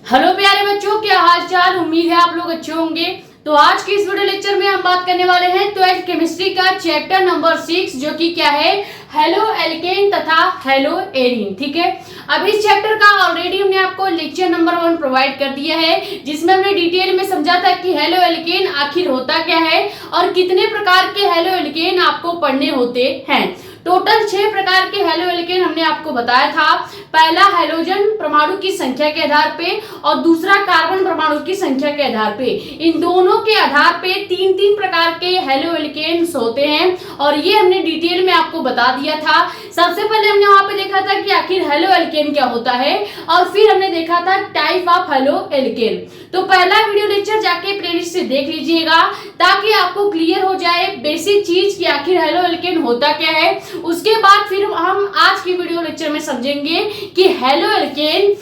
Hello प्यारे बच्चों, क्या हाल चाल। उम्मीद है आप लोग अच्छे होंगे। तो आज के इस वीडियो लेक्चर में हम बात करने वाले हैं 12th केमिस्ट्री का चैप्टर नंबर 6, जो कि क्या है, हेलो एल्केन तथा हेलो एरीन। ठीक है, अब इस चैप्टर का ऑलरेडी हमने आपको लेक्चर नंबर 1 प्रोवाइड कर दिया है, जिसमें हमने डिटेल में समझा था कि हेलो एल्केन आखिर होता क्या है और कितने प्रकार के हेलो एल्केन आपको पढ़ने होते हैं। टोटल 6 प्रकार के हेलो एल्केन हमने आपको बताया था। पहला हाइड्रोजन परमाणु की संख्या के आधार पे और दूसरा कार्बन परमाणु की संख्या के आधार पे। इन दोनों के आधार पे 3-3 प्रकार के हेलो एल्केन्स होते हैं और ये हमने डिटेल में आपको बता दिया था। सबसे पहले हमने वहां पे देखा था कि आखिर हेलो एल्केन क्या होता है और फिर हमने देखा था टाइप ऑफ हेलो एल्केन। तो पहला वीडियो लेक्चर जाके प्लेलिस्ट से देख लीजिएगा ताकि आपको क्लियर हो जाए बेसिक चीज कि आखिर हेलो एल्केन होता क्या है। उसके बाद फिर हम आज की वीडियो लेक्चर में समझेंगे कि हेलो एल्केन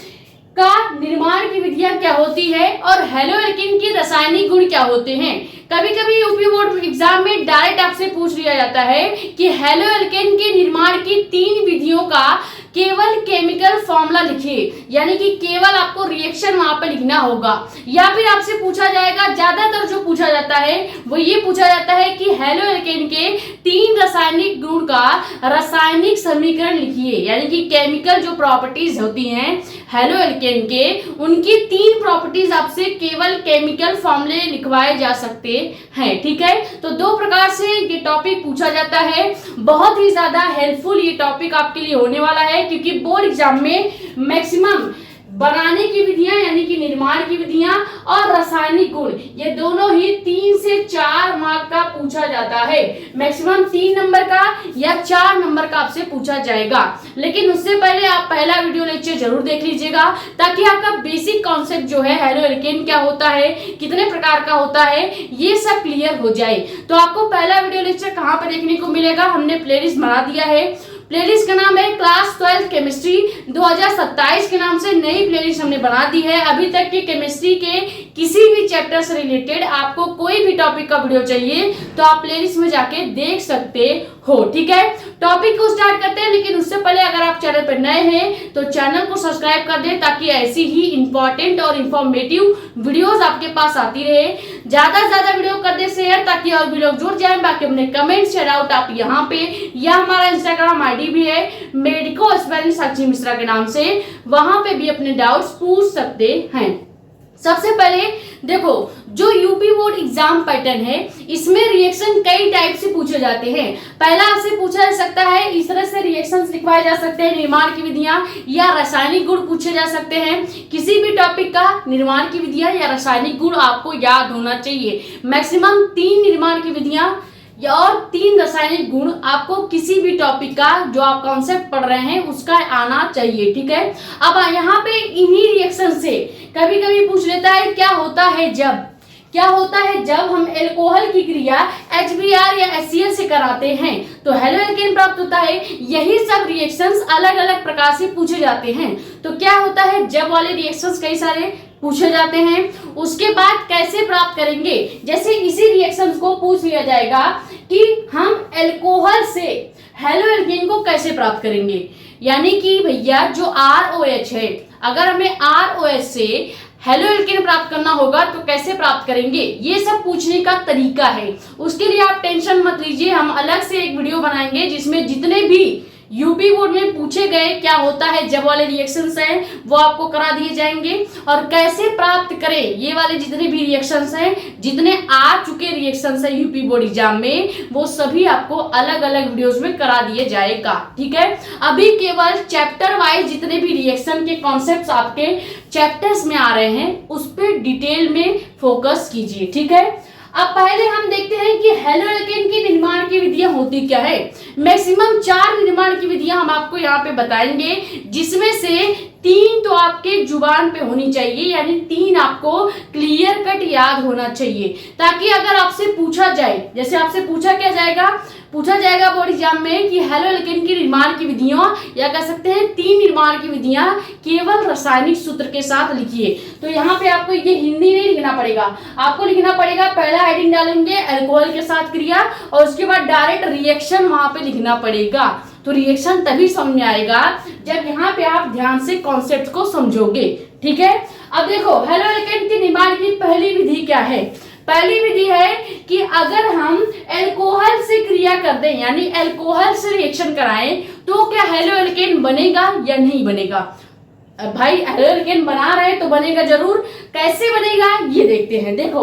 का निर्माण की विधियां क्या होती है और हेलो एल्केन के रासायनिक गुण क्या होते हैं। कभी कभी यूपी बोर्ड एग्जाम में डायरेक्ट आपसे पूछ लिया जाता है कि हेलो एल्केन के निर्माण की 3 विधियों का केवल केमिकल फॉर्मूला लिखिए, यानी कि केवल आपको रिएक्शन वहां पर लिखना होगा। या फिर आपसे पूछा जाएगा, ज्यादातर जो पूछा जाता है वो ये पूछा जाता है कि हेलो एल्केन के 3 रासायनिक गुण का रासायनिक समीकरण लिखिए, यानी कि केमिकल जो प्रॉपर्टीज होती हैं हेलो एल्केन के, उनकी 3 प्रॉपर्टीज आपसे केवल केमिकल फॉर्मूले लिखवाए जा सकते हैं। ठीक है, तो 2 प्रकार से ये टॉपिक पूछा जाता है। बहुत ही ज्यादा हेल्पफुल ये टॉपिक आपके लिए होने वाला है, क्योंकि बोर्ड एग्जाम में मैक्सिमम बनाने की विधियां यानी कि निर्माण की विधियां और रासायनिक गुण, ये दोनों ही 3 से 4 मार्क का पूछा जाता है। मैक्सिमम 3 नंबर का या 4 नंबर का आपसे पूछा जाएगा। लेकिन उससे पहले आप पहला वीडियो लेक्चर जरूर देख लीजिएगा ताकि आपका बेसिक कॉन्सेप्ट जो है हेलो एल्केन क्या होता है, कितने प्रकार का होता है, ये सब क्लियर हो जाए। तो आपको पहला वीडियो लेक्चर कहाँ पर देखने को मिलेगा, हमने प्लेलिस्ट बना दिया है। प्लेलिस्ट का नाम है क्लास 12 केमिस्ट्री 2027 के नाम से नई प्लेलिस्ट हमने बना दी है। अभी तक के केमिस्ट्री के किसी भी चैप्टर से रिलेटेड आपको कोई भी टॉपिक का वीडियो चाहिए तो आप प्लेलिस्ट में जाके देख सकते हो। ठीक है, टॉपिक को स्टार्ट करते हैं, लेकिन उससे पहले अगर आप चैनल पर नए हैं तो चैनल को सब्सक्राइब कर दें ताकि ऐसी ही इंपॉर्टेंट और इंफॉर्मेटिव वीडियोस आपके पास आती रहे। ज्यादा से ज्यादा वीडियो कर दे शेयर ताकि और भी लोग जुड़ जाएं। बाकी अपने कमेंट्स या डाउट आप यहाँ पे या हमारा इंस्टाग्राम आईडी भी है मेडिको स्पेलिंग साक्षी मिश्रा के नाम से, वहां पे भी अपने डाउट्स पूछ सकते हैं। सबसे पहले देखो, जो यूपी बोर्ड एग्जाम पैटर्न है इसमें रिएक्शन कई टाइप से पूछे जाते हैं। पहला आपसे पूछा जा सकता है, इस तरह से रिएक्शंस लिखवाए जा सकते हैं, निर्माण की विधियां या रासायनिक गुण पूछे जा सकते हैं। किसी भी टॉपिक का निर्माण की विधियां या रासायनिक गुण आपको याद होना चाहिए। मैक्सिमम 3 निर्माण की विधियां या और 3 रासायनिक गुण आपको किसी भी टॉपिक का जो आप कॉन्सेप्ट पढ़ रहे हैं उसका आना चाहिए। ठीक है, अब यहाँ पे इन्हीं रिएक्शन से कभी कभी पूछ लेता है क्या होता है जब हम एल्कोहल की क्रिया HBr या HCl से कराते हैं तो हेलो एल्केन प्राप्त होता है। यही सब रिएक्शंस अलग अलग प्रकार से पूछे जाते हैं। तो क्या होता है जब वाले रिएक्शंस कई सारे पूछे जाते हैं। उसके बाद कैसे प्राप्त करेंगे, जैसे इसी रिएक्शंस को पूछ लिया जाएगा कि हम एल्कोहल से हेलो एल्केन को कैसे प्राप्त करेंगे, यानी कि भैया जो ROH है, अगर हमें ROH से हेलो एल्केन प्राप्त करना होगा तो कैसे प्राप्त करेंगे, ये सब पूछने का तरीका है। उसके लिए आप टेंशन मत लीजिए, हम अलग से एक वीडियो बनाएंगे जिसमें जितने भी यूपी बोर्ड में पूछे गए क्या होता है जब वाले रिएक्शंस हैं वो आपको करा दिए जाएंगे, और कैसे प्राप्त करें ये वाले जितने भी रिएक्शंस हैं, जितने आ चुके रिएक्शंस हैं यूपी बोर्ड एग्जाम में, वो सभी आपको अलग अलग वीडियोस में करा दिए जाएगा। ठीक है, अभी केवल चैप्टर वाइज जितने भी रिएक्शन के कॉन्सेप्ट आपके चैप्टर्स में आ रहे हैं उस पर डिटेल में फोकस कीजिए। ठीक है, अब पहले हम देखते हैं कि हेलो एल्केन की निर्माण की विधियां होती क्या है। मैक्सिमम 4 निर्माण की विधियां हम आपको यहाँ पे बताएंगे, जिसमें से 3 तो आपके जुबान पे होनी चाहिए, यानी 3 आपको क्लियर कट याद होना चाहिए, ताकि अगर आपसे पूछा जाए, जैसे आपसे पूछा जाएगा बोर्ड एग्जाम में कि हेलो एल्केन की निर्माण की विधियों या कह सकते हैं 3 निर्माण की विधियां केवल रासायनिक सूत्र के साथ लिखिए। तो यहाँ पे आपको ये हिंदी नहीं लिखना पड़ेगा, आपको लिखना पड़ेगा पहला हेडिंग डालेंगे अल्कोहल के साथ क्रिया और उसके बाद डायरेक्ट रिएक्शन वहां पे लिखना पड़ेगा। तो रिएक्शन तभी समझ में आएगा जब यहाँ पे आप ध्यान से कॉन्सेप्ट को समझोगे। ठीक है, अब देखो हेलो एल्केन के निर्माण की पहली विधि क्या है। पहली विधि है कि अगर हम अल्कोहल से क्रिया कर दें, यानी अल्कोहल से रिएक्शन कराएं, तो क्या हेलो एल्केन बनेगा या नहीं बनेगा। भाई हेलो एल्केन बना रहे हैं तो बनेगा जरूर। कैसे बनेगा ये देखते हैं। देखो,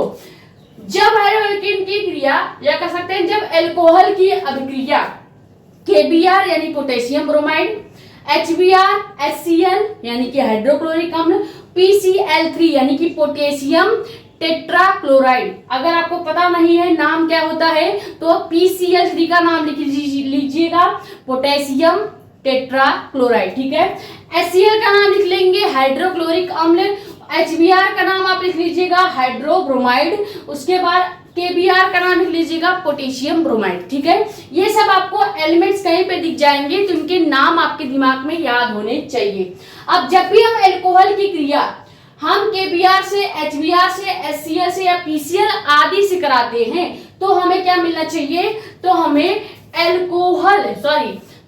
जब हेलो एल्केन की क्रिया, या कह सकते हैं जब अल्कोहल की अभिक्रिया KBr यानी पोटेशियम ब्रोमाइड, HBr HCl यानी कि हाइड्रोक्लोरिक अम्ल, PCl3 यानी कि पोटेशियम टेट्राक्लोराइड, अगर आपको पता नहीं है नाम क्या होता है तो PCl3 का नाम लिख लीजिएगा, पोटेशियम टेट्राक्लोराइड। ठीक है, HCl का नाम लिख लेंगे हाइड्रोक्लोरिक अम्ल, HBr का नाम आप लिख लीजिएगा हाइड्रोब्रोमाइड, उसके बाद KBr का नाम लिख लीजिएगा पोटेशियम ब्रोमाइड। ठीक है, ये सब आपको एलिमेंट्स कहीं पे दिख जाएंगे तो इनके नाम आपके दिमाग में याद होने चाहिए। अब जब भी हम अल्कोहल की क्रिया हम KBr से, HBr से, HCl से या PCl आदि से कराते हैं तो हमें क्या मिलना चाहिए, तो हमें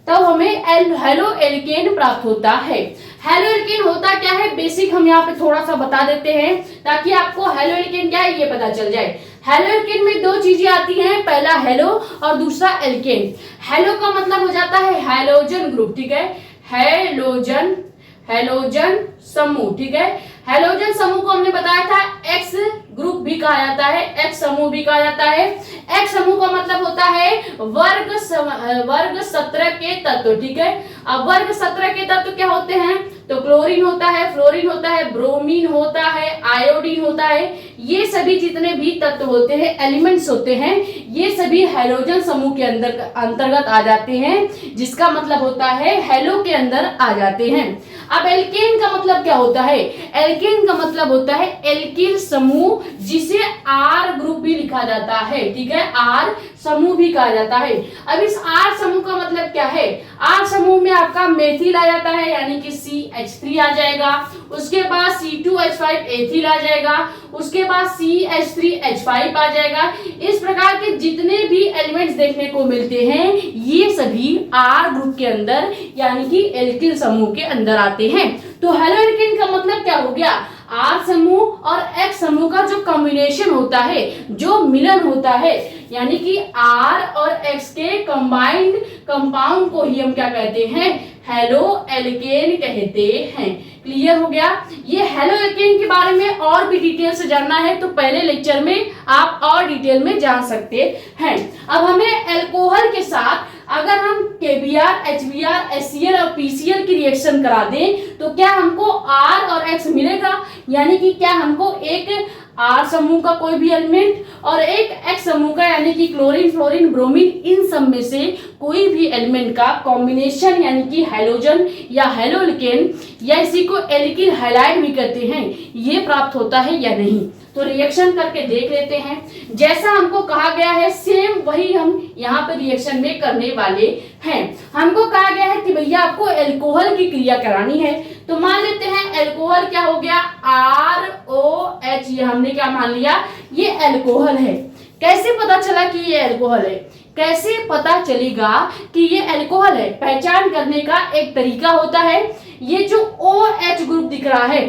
तब हमें हेलो एल्केन प्राप्त होता है। हेलो एल्केन होता क्या है, बेसिक हम यहाँ पे थोड़ा सा बता देते हैं ताकि आपको हेलो एल्केन क्या है ये पता चल जाए। हेलो एल्केन में दो चीजें आती हैं, पहला हेलो और दूसरा एल्केन। हेलो का मतलब हो जाता है हैलोजन ग्रुप। ठीक है, हैलोजन समूह। ठीक है, हैलोजन समूह को हमने बताया था एक्स ग्रुप भी कहा जाता है, एक्स समूह भी कहा जाता है। एक्स समूह का मतलब होता है वर्ग 17 के तत्व। ठीक है, अब वर्ग 17 के तत्व क्या होते हैं, तो क्लोरीन होता है, फ्लोरीन होता है, ब्रोमीन होता है, आयोडीन होता है। ये सभी जितने भी तत्व होते हैं, एलिमेंट्स होते हैं, ये सभी हैलोजन समूह के अंतर्गत आ जाते हैं, जिसका मतलब होता है हेलो के अंदर आ जाते हैं। अब एल्केन का मतलब क्या होता है, एल्केन का मतलब होता है एल्किल समूह, जिसे आर ग्रुप भी लिखा जाता है। ठीक है, आर समूह भी कहा जाता है। अब इस आर समूह का मतलब क्या है, आर समूह में आपका मेथिल आ जाता है यानी कि CH3 आ जाएगा, उसके बाद C2H5 एथिल आ जाएगा, उसके बाद CH3H5 आ जाएगा। इस प्रकार के जितने भी एलिमेंट्स देखने को मिलते हैं ये सभी आर ग्रुप के अंदर यानी कि एल्किल समूह के अंदर आते हैं। तो हेलो एल्केन का मतलब क्या हो गया, आर समूह और एक्स समूह का जो कॉम्बिनेशन होता है, जो मिलन होता है, यानी कि आर और एक्स के कंबाइंड कंपाउंड को ही हम क्या कहते हैं, हेलो एल्केन कहते हैं। क्लियर हो गया। ये हेलो एल्केन के बारे में और भी डिटेल से जानना है तो पहले लेक्चर में आप और डिटेल में जान सकते हैं। अब हमें अल्कोहल के साथ अगर हम KBr, HBr, HCl और PCl की रिएक्शन करा दें तो क्या हमको R और X मिलेगा, यानी कि क्या हमको एक R समूह का कोई भी एलिमेंट और एक X समूह का यानी कि क्लोरीन, फ्लोरीन, ब्रोमीन, इन सब में से कोई भी एलिमेंट का कॉम्बिनेशन यानी कि हैलोजन या हेलो एल्केन या इसी को एल्किल हैलाइड भी कहते हैं, ये प्राप्त होता है या नहीं। तो रिएक्शन करके देख लेते हैं। जैसा हमको कहा गया है सेम वही हम यहाँ पे रिएक्शन में करने वाले हैं। हमको कहा गया है कि भैया आपको अल्कोहल की क्रिया करानी है, तो मान लेते हैं अल्कोहल क्या हो गया, ROH, ये हमने क्या मान लिया, ये अल्कोहल है। कैसे पता चला कि ये अल्कोहल है, कैसे पता चलेगा कि ये अल्कोहल है, पहचान करने का एक तरीका होता है। ये जो OH ग्रुप दिख रहा है,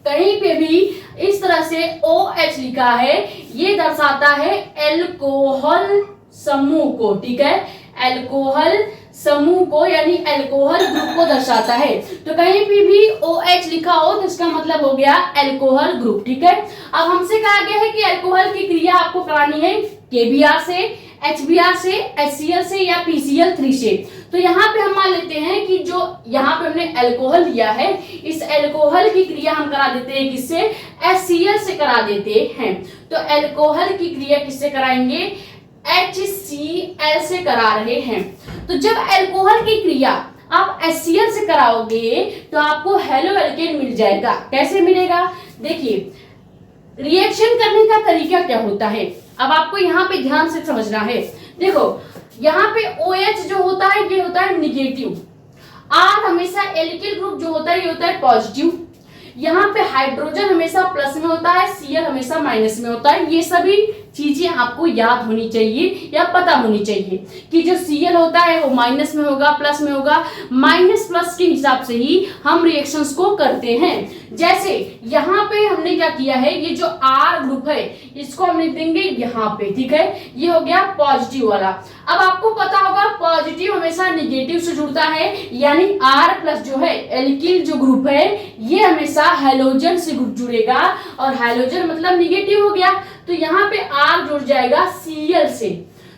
कहीं पे भी इस तरह से OH लिखा है, ये दर्शाता है अल्कोहल समूह को। ठीक है, अल्कोहल समूह को यानी अल्कोहल ग्रुप को दर्शाता है। तो कहीं भी OH लिखा हो तो इसका मतलब हो गया अल्कोहल ग्रुप। ठीक है, अब हमसे कहा गया है कि अल्कोहल की क्रिया आपको करानी है KBr से, HBr से, HCl से या PCl3 से। तो यहाँ पे हम मान लेते हैं कि जो यहाँ पे हमने अल्कोहल लिया है, इस अल्कोहल की क्रिया हम करा देते हैं किससे, HCl से करा देते हैं। तो अल्कोहल की क्रिया किससे कराएंगे, HCl से करा रहे हैं। तो जब अल्कोहल की क्रिया आप HCl से कराओगे तो आपको हेलो एल्केन मिल जाएगा। कैसे मिलेगा, देखिए रिएक्शन करने का तरीका क्या होता है, अब आपको यहाँ पे ध्यान से समझना है। देखो यहाँ पे OH जो होता है ये होता है निगेटिव, R हमेशा एल्किल ग्रुप जो होता है ये होता है पॉजिटिव, यहाँ पे हाइड्रोजन हमेशा प्लस में होता है, Cl हमेशा माइनस में होता है। ये सभी चीजें आपको याद होनी चाहिए या पता होनी चाहिए कि जो Cl होता है वो माइनस में होगा, प्लस में होगा, माइनस प्लस के हिसाब से ही हम रिएक्शंस को करते हैं। जैसे यहाँ पे हमने क्या किया है, ये जो R ग्रुप है इसको हम लिख देंगे यहाँ पे, ठीक है, ये हो गया पॉजिटिव वाला। अब आपको पता होगा पॉजिटिव हमेशा निगेटिव से जुड़ता है, यानी R प्लस जो है एल्किल जो ग्रुप है ये हमेशा हैलोजन से जुड़ेगा, और हैलोजन मतलब निगेटिव हो गया, तो यहाँ पे R जुड़ जाएगा Cl से।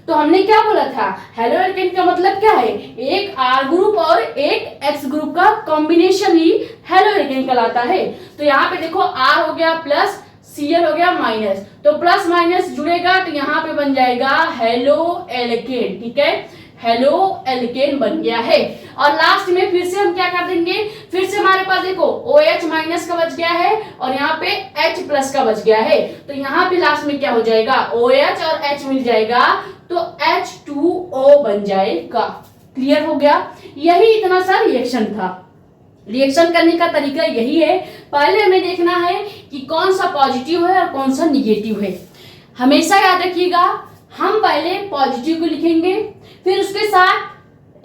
तो हमने क्या बोला था, हेलो एल्केन का मतलब क्या है, एक R ग्रुप और एक X ग्रुप का कॉम्बिनेशन ही हेलो एल्केन कहलाता है। तो यहाँ पे देखो R हो गया प्लस, Cl हो गया माइनस, तो प्लस माइनस जुड़ेगा तो यहाँ पे बन जाएगा हेलो एल्केन, ठीक है, हेलो एल्केन बन गया है। और लास्ट में फिर से हम क्या कर देंगे, फिर से हमारे पास देखो OH माइनस का बच गया है और यहाँ पे H प्लस का बच गया है, तो यहाँ पे लास्ट में क्या हो जाएगा, OH और H मिल जाएगा तो H2O बन जाएगा। क्लियर हो गया, यही इतना सा रिएक्शन था। रिएक्शन करने का तरीका यही है, पहले हमें देखना है कि कौन सा पॉजिटिव है और कौन सा निगेटिव है। हमेशा याद रखिएगा, हम पहले पॉजिटिव को लिखेंगे, फिर उसके साथ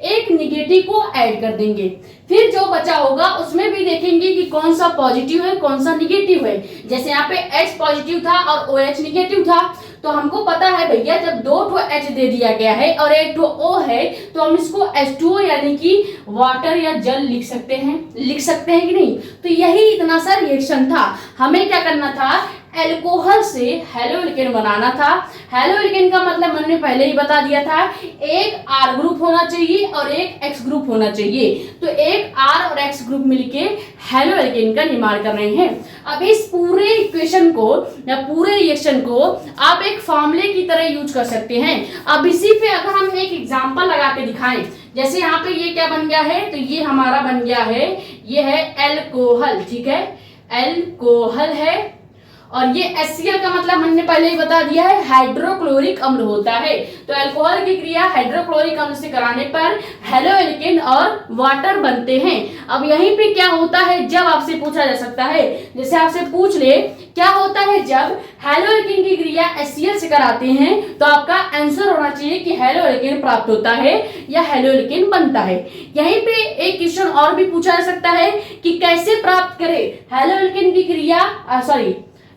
एक निगेटिव को ऐड कर देंगे, फिर जो बचा होगा उसमें भी देखेंगे कि कौन सा पॉजिटिव है कौन सा निगेटिव है। जैसे यहाँ पे H पॉजिटिव था और OH निगेटिव था, तो हमको पता है भैया जब 2 H दे दिया गया है और 1 O है तो हम इसको H2O यानी कि वाटर या जल लिख सकते हैं कि नहीं। तो यही इतना सा रिएक्शन था, हमें क्या करना था, एल्कोहल से हेलो एल्केन बनाना था। हेलो एल्केन का मतलब मैंने पहले ही बता दिया था, एक R ग्रुप होना चाहिए और एक X ग्रुप होना चाहिए, तो एक R और X ग्रुप मिलके हेलो एल्केन का निर्माण कर रहे हैं। अब इस पूरे इक्वेशन को या पूरे रिएक्शन को आप एक फॉर्मूले की तरह यूज कर सकते हैं। अब इसी पे अगर हम एक एग्जांपल लगा के दिखाएं, जैसे यहाँ पे ये क्या बन गया है, तो ये हमारा बन गया है, ये है एल्कोहल, ठीक है, एल्कोहल है, और ये HCl का मतलब हमने पहले ही बता दिया है हाइड्रोक्लोरिक अम्ल होता है। तो अल्कोहल की क्रिया हाइड्रोक्लोरिक अम्ल से कराने पर हेलो एल्केन और वाटर बनते हैं। अब यहीं पे क्या होता है, जब आपसे पूछा जा सकता है, जैसे आपसे पूछ ले क्या होता है जब हेलो एल्केन की क्रिया HCl से कराते हैं, तो आपका आंसर होना चाहिए कि हेलो एल्केन प्राप्त होता है या हेलो एल्केन बनता है। यहीं पे एक क्वेश्चन और भी पूछा जा सकता है कि कैसे प्राप्त करें हेलो एल्केन की क्रिया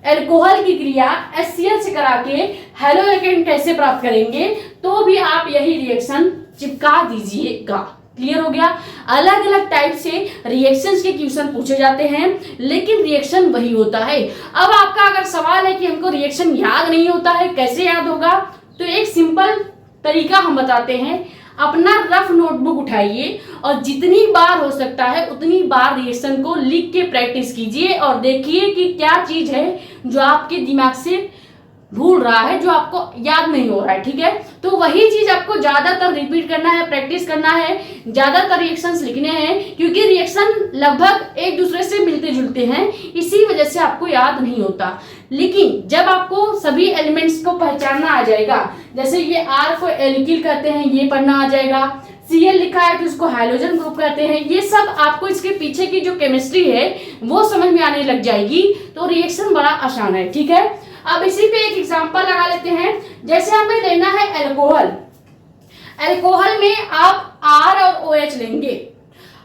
एल्कोहल की क्रिया HCl से करा के हेलो एल्केन कैसे प्राप्त करेंगे, तो भी आप यही रिएक्शन चिपका दीजिएगा। क्लियर हो गया, अलग अलग टाइप से रिएक्शंस के क्वेश्चन पूछे जाते हैं, लेकिन रिएक्शन वही होता है। अब आपका अगर सवाल है कि हमको रिएक्शन याद नहीं होता है, कैसे याद होगा, तो एक सिंपल तरीका हम बताते हैं। अपना रफ नोटबुक उठाइए और जितनी बार हो सकता है उतनी बार रिएक्शन को लिख के प्रैक्टिस कीजिए और देखिए कि क्या चीज है जो आपके दिमाग से भूल रहा है, जो आपको याद नहीं हो रहा है, ठीक है। तो वही चीज आपको ज्यादातर रिपीट करना है, प्रैक्टिस करना है, ज्यादातर रिएक्शंस लिखने हैं, क्योंकि रिएक्शन लगभग एक दूसरे से मिलते जुलते हैं, इसी वजह से आपको याद नहीं होता। लेकिन जब आपको सभी एलिमेंट्स को पहचानना आ जाएगा, जैसे ये R को एल्किल कहते हैं, ये पढ़ना आ जाएगा, Cl लिखा है तो इसको हाइड्रोजन ग्रुप कहते हैं, ये सब आपको इसके पीछे की जो केमिस्ट्री है वो समझ में आने लग जाएगी, तो रिएक्शन बड़ा आसान है, ठीक है। अब इसी पे एक एग्जांपल लगा लेते हैं। जैसे हमें लेना है एल्कोहल, एल्कोहल में आप R और OH लेंगे।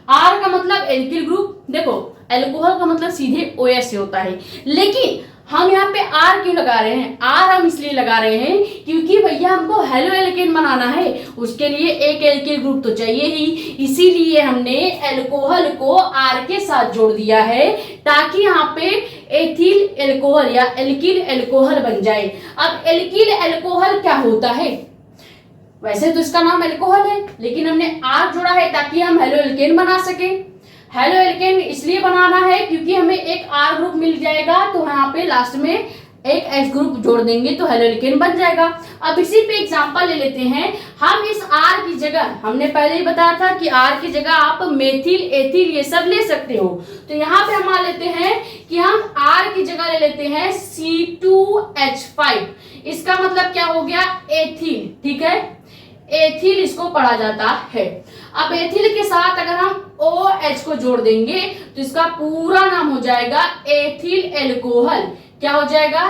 R का मतलब एल्किल ग्रुप, देखो एल्कोहल का मतलब सीधे OH से होता है, लेकिन हम यहाँ पे R क्यों लगा रहे हैं, R हम इसलिए लगा रहे हैं क्योंकि भैया हमको हेलो एल्केन बनाना है, उसके लिए एक एल्किल ग्रुप तो चाहिए ही, इसीलिए हमने एल्कोहल को R के साथ जोड़ दिया है ताकि यहाँ पे एथिल एल्कोहल या एल्किल एल्कोहल बन जाए। अब एल्किल एल्कोहल क्या होता है, वैसे तो इसका नाम एल्कोहल है, लेकिन हमने R जोड़ा है ताकि हम हेलो एल्केन बना सके। हेलो एल्केन इसलिए बनाना है क्योंकि हमें एक R ग्रुप मिल जाएगा, तो यहाँ पे लास्ट में एक H ग्रुप जोड़ देंगे तो हेलो एल्केन बन जाएगा। अब इसी पे एग्जांपल ले लेते हैं। हम इस R की जगह, हमने पहले ही बताया था कि R की जगह आप मेथिल एथिल ये सब ले सकते हो, तो यहाँ पे हम मान लेते हैं कि हम R की जगह ले लेते हैं C2H5। इसका मतलब क्या हो गया, एथिल, ठीक है, एथिल इसको पढ़ा जाता है। अब एथिल के साथ अगर हम OH को जोड़ देंगे तो इसका पूरा नाम हो जाएगा एथिल एल्कोहल। क्या हो जाएगा,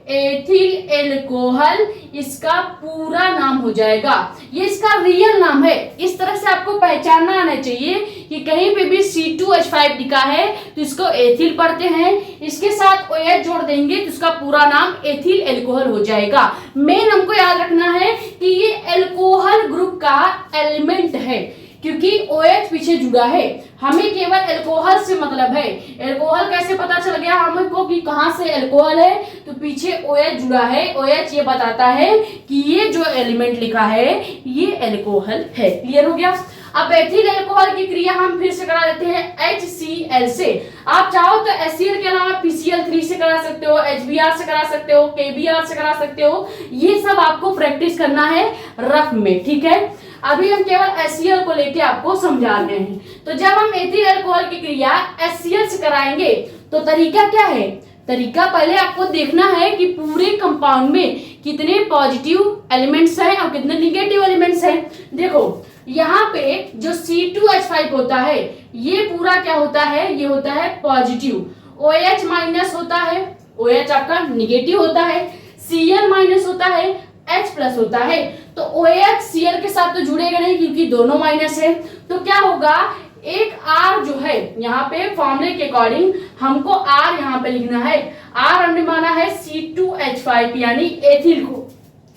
एथिल एल्कोहल इसका पूरा नाम हो जाएगा। ये इसका रियल नाम है। इस तरह से आपको पहचानना आना चाहिए कि कहीं पे भी C2H5 लिखा है तो इसको एथिल पढ़ते हैं, इसके साथ OH जोड़ देंगे तो इसका पूरा नाम एथिल एल्कोहल हो जाएगा। मेन हमको याद रखना है कि ये एल्कोहल ग्रुप का एलिमेंट है, क्योंकि OH पीछे जुड़ा है। हमें केवल एल्कोहल से मतलब है। एल्कोहल कैसे पता चल गया हमको कि कहां से एल्कोहल है, तो पीछे OH जुड़ा है। OH ये बताता है कि ये जो एलिमेंट लिखा है ये एल्कोहल है। क्लियर हो गया। अब एथिल एल्कोहल की क्रिया हम फिर से करा देते हैं HCl से। आप चाहो तो HCl के अलावा PCl3 से करा सकते हो, HBr से करा सकते हो, KBr से करा सकते हो। ये सब आपको प्रैक्टिस करना है रफ में, ठीक है। अभी हम केवल HCl को लेके आपको समझा रहे हैं। तो जब हम एथिल अल्कोहल की क्रिया HCl से कराएंगे तो तरीका क्या है? तरीका पहले आपको देखना है कि पूरे कंपाउंड में कितने पॉजिटिव एलिमेंट्स हैं और कितने निगेटिव एलिमेंट्स हैं। देखो यहाँ पे जो C2H5 होता है ये पूरा क्या होता है, ये होता है पॉजिटिव। OH माइनस होता है, OH आपका निगेटिव होता है। Cl माइनस होता है, H प्लस होता है। तो OH Cl के साथ तो जुड़ेगा नहीं क्योंकि दोनों माइनस है। तो क्या होगा, एक R जो है यहाँ पे फॉर्मूले के अकॉर्डिंग हमको R यहाँ पे लिखना है। R हमने माना है C2H5 यानी एथिल को,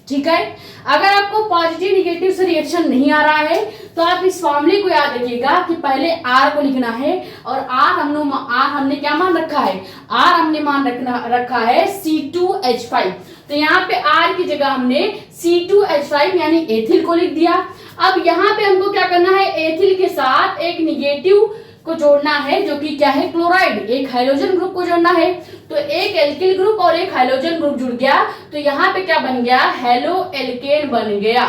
ठीक है। अगर आपको पॉजिटिव निगेटिव से रिएक्शन नहीं आ रहा है तो आप इस फॉर्मूले को याद रखिएगा कि पहले R को लिखना है और R हमने क्या मान रखा है, R हमने मान रखा है C2H5। तो यहाँ पे R की जगह हमने C2H5 यानी एथिल को लिख दिया। अब यहाँ पे हमको क्या करना है, एथिल के साथ एक निगेटिव को जोड़ना है जो कि क्या है, क्लोराइड, एक हाइड्रोजन ग्रुप को जोड़ना है। तो एक एल्किल ग्रुप और एक हाइड्रोजन ग्रुप जुड़ गया तो यहाँ पे क्या बन गया, हेलो एल्केन बन गया,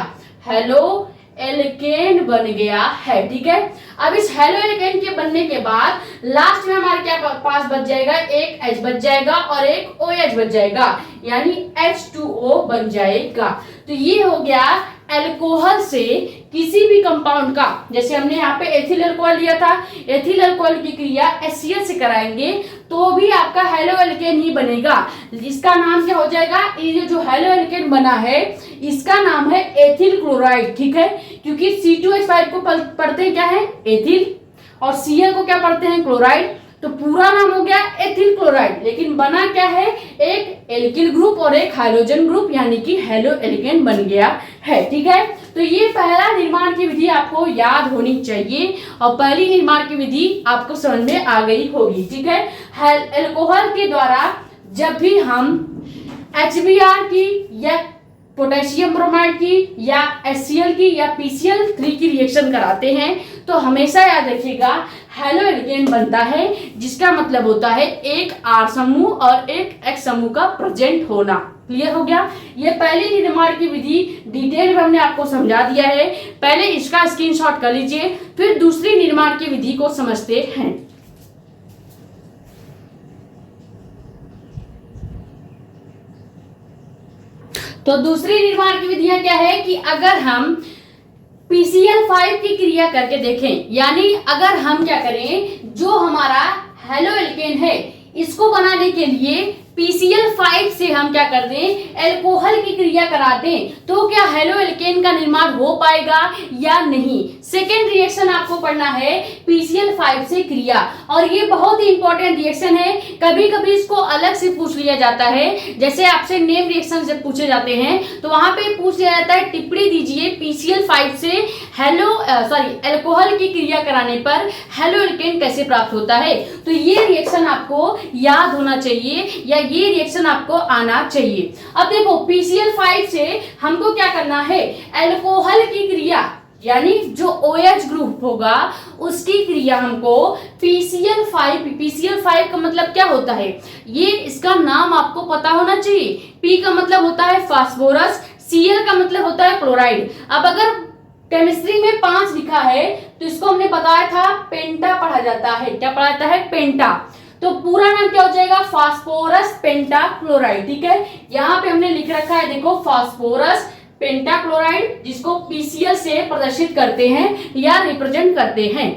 हेलो एल्केन बन गया है, ठीक है। अब इस हेलो एल्केन के बनने के बाद लास्ट में हमारे क्या पास बच जाएगा, एक H बच जाएगा और एक OH बच जाएगा यानी H2O बन जाएगा। तो ये हो गया अल्कोहल से किसी भी कंपाउंड का, जैसे हमने यहाँ पे एथिल अल्कोहल लिया था, एथिल अल्कोहल की क्रिया HCl से कराएंगे तो भी आपका हेलो एल्केन ही बनेगा। इसका नाम क्या हो जाएगा, ये जो हेलो एल्केन बना है इसका नाम है एथिल क्लोराइड, ठीक है। क्योंकि C2H5 को पढ़ते हैं क्या है, एथिल, और Cl को क्या पढ़ते हैं, क्लोराइड। तो पूरा नाम हो गया एथिल क्लोराइड, लेकिन बना क्या है, एक एल्किल ग्रुप और एक हाइड्रोजन ग्रुप यानी कि हेलो एल्केन बन गया है, ठीक है। तो ये पहला निर्माण की विधि आपको याद होनी चाहिए और पहली निर्माण की विधि आपको समझ में आ गई होगी, ठीक है। एल्कोहल के द्वारा जब भी हम HBr की या पोटेशियम ब्रोमाइड की या HCl की या PCl3 की रिएक्शन कराते हैं तो हमेशा याद रखिएगा हेलो एल्केन बनता है, जिसका मतलब होता है एक R समूह और एक X समूह का प्रेजेंट होना। क्लियर हो गया। ये पहली निर्माण की विधि डिटेल में हमने आपको समझा दिया है। पहले इसका स्क्रीनशॉट कर लीजिए, फिर दूसरी निर्माण की विधि को समझते हैं। तो दूसरी निर्माण की विधियां क्या है कि अगर हम PCl5 की क्रिया करके देखें, यानी अगर हम क्या करें, जो हमारा हेलो एल्केन है इसको बनाने के लिए PCl5 से हम क्या कर दें, एल्कोहल की क्रिया करा दें तो क्या हेलो एल्केन का निर्माण हो पाएगा या नहीं। सेकेंड रिएक्शन आपको पढ़ना है PCl5 से क्रिया, और ये बहुत ही इंपॉर्टेंट रिएक्शन है। कभी कभी इसको अलग से पूछ लिया जाता है, जैसे आपसे नेम रिएक्शन जब पूछे जाते हैं तो वहां पे पूछ लिया जाता है टिप्पणी दीजिए PCl5 से एल्कोहल की क्रिया कराने पर हेलो एल्केन कैसे प्राप्त होता है। तो ये रिएक्शन आपको याद होना चाहिए या ये रिएक्शन आपको आना चाहिए। अब देखो PCl5 से हमको क्या करना है, एल्कोहल की क्रिया यानी जो OH ग्रुप होगा उसकी क्रिया हमको PCl5 का मतलब क्या होता है, ये इसका नाम आपको पता होना चाहिए। P का मतलब होता है फास्फोरस, Cl का मतलब होता है क्लोराइड। अब अगर केमिस्ट्री में 5 लिखा है तो इसको हमने बताया था पेंटा पढ़ा जाता है। क्या पढ़ा जाता है, पेंटा। तो पूरा नाम क्या हो जाएगा, फास्फोरस पेंटा क्लोराइड, ठीक है। यहाँ पे हमने लिख रखा है देखो फास्फोरस पेंटा क्लोराइड, जिसको PCl से प्रदर्शित करते हैं या रिप्रेजेंट करते हैं।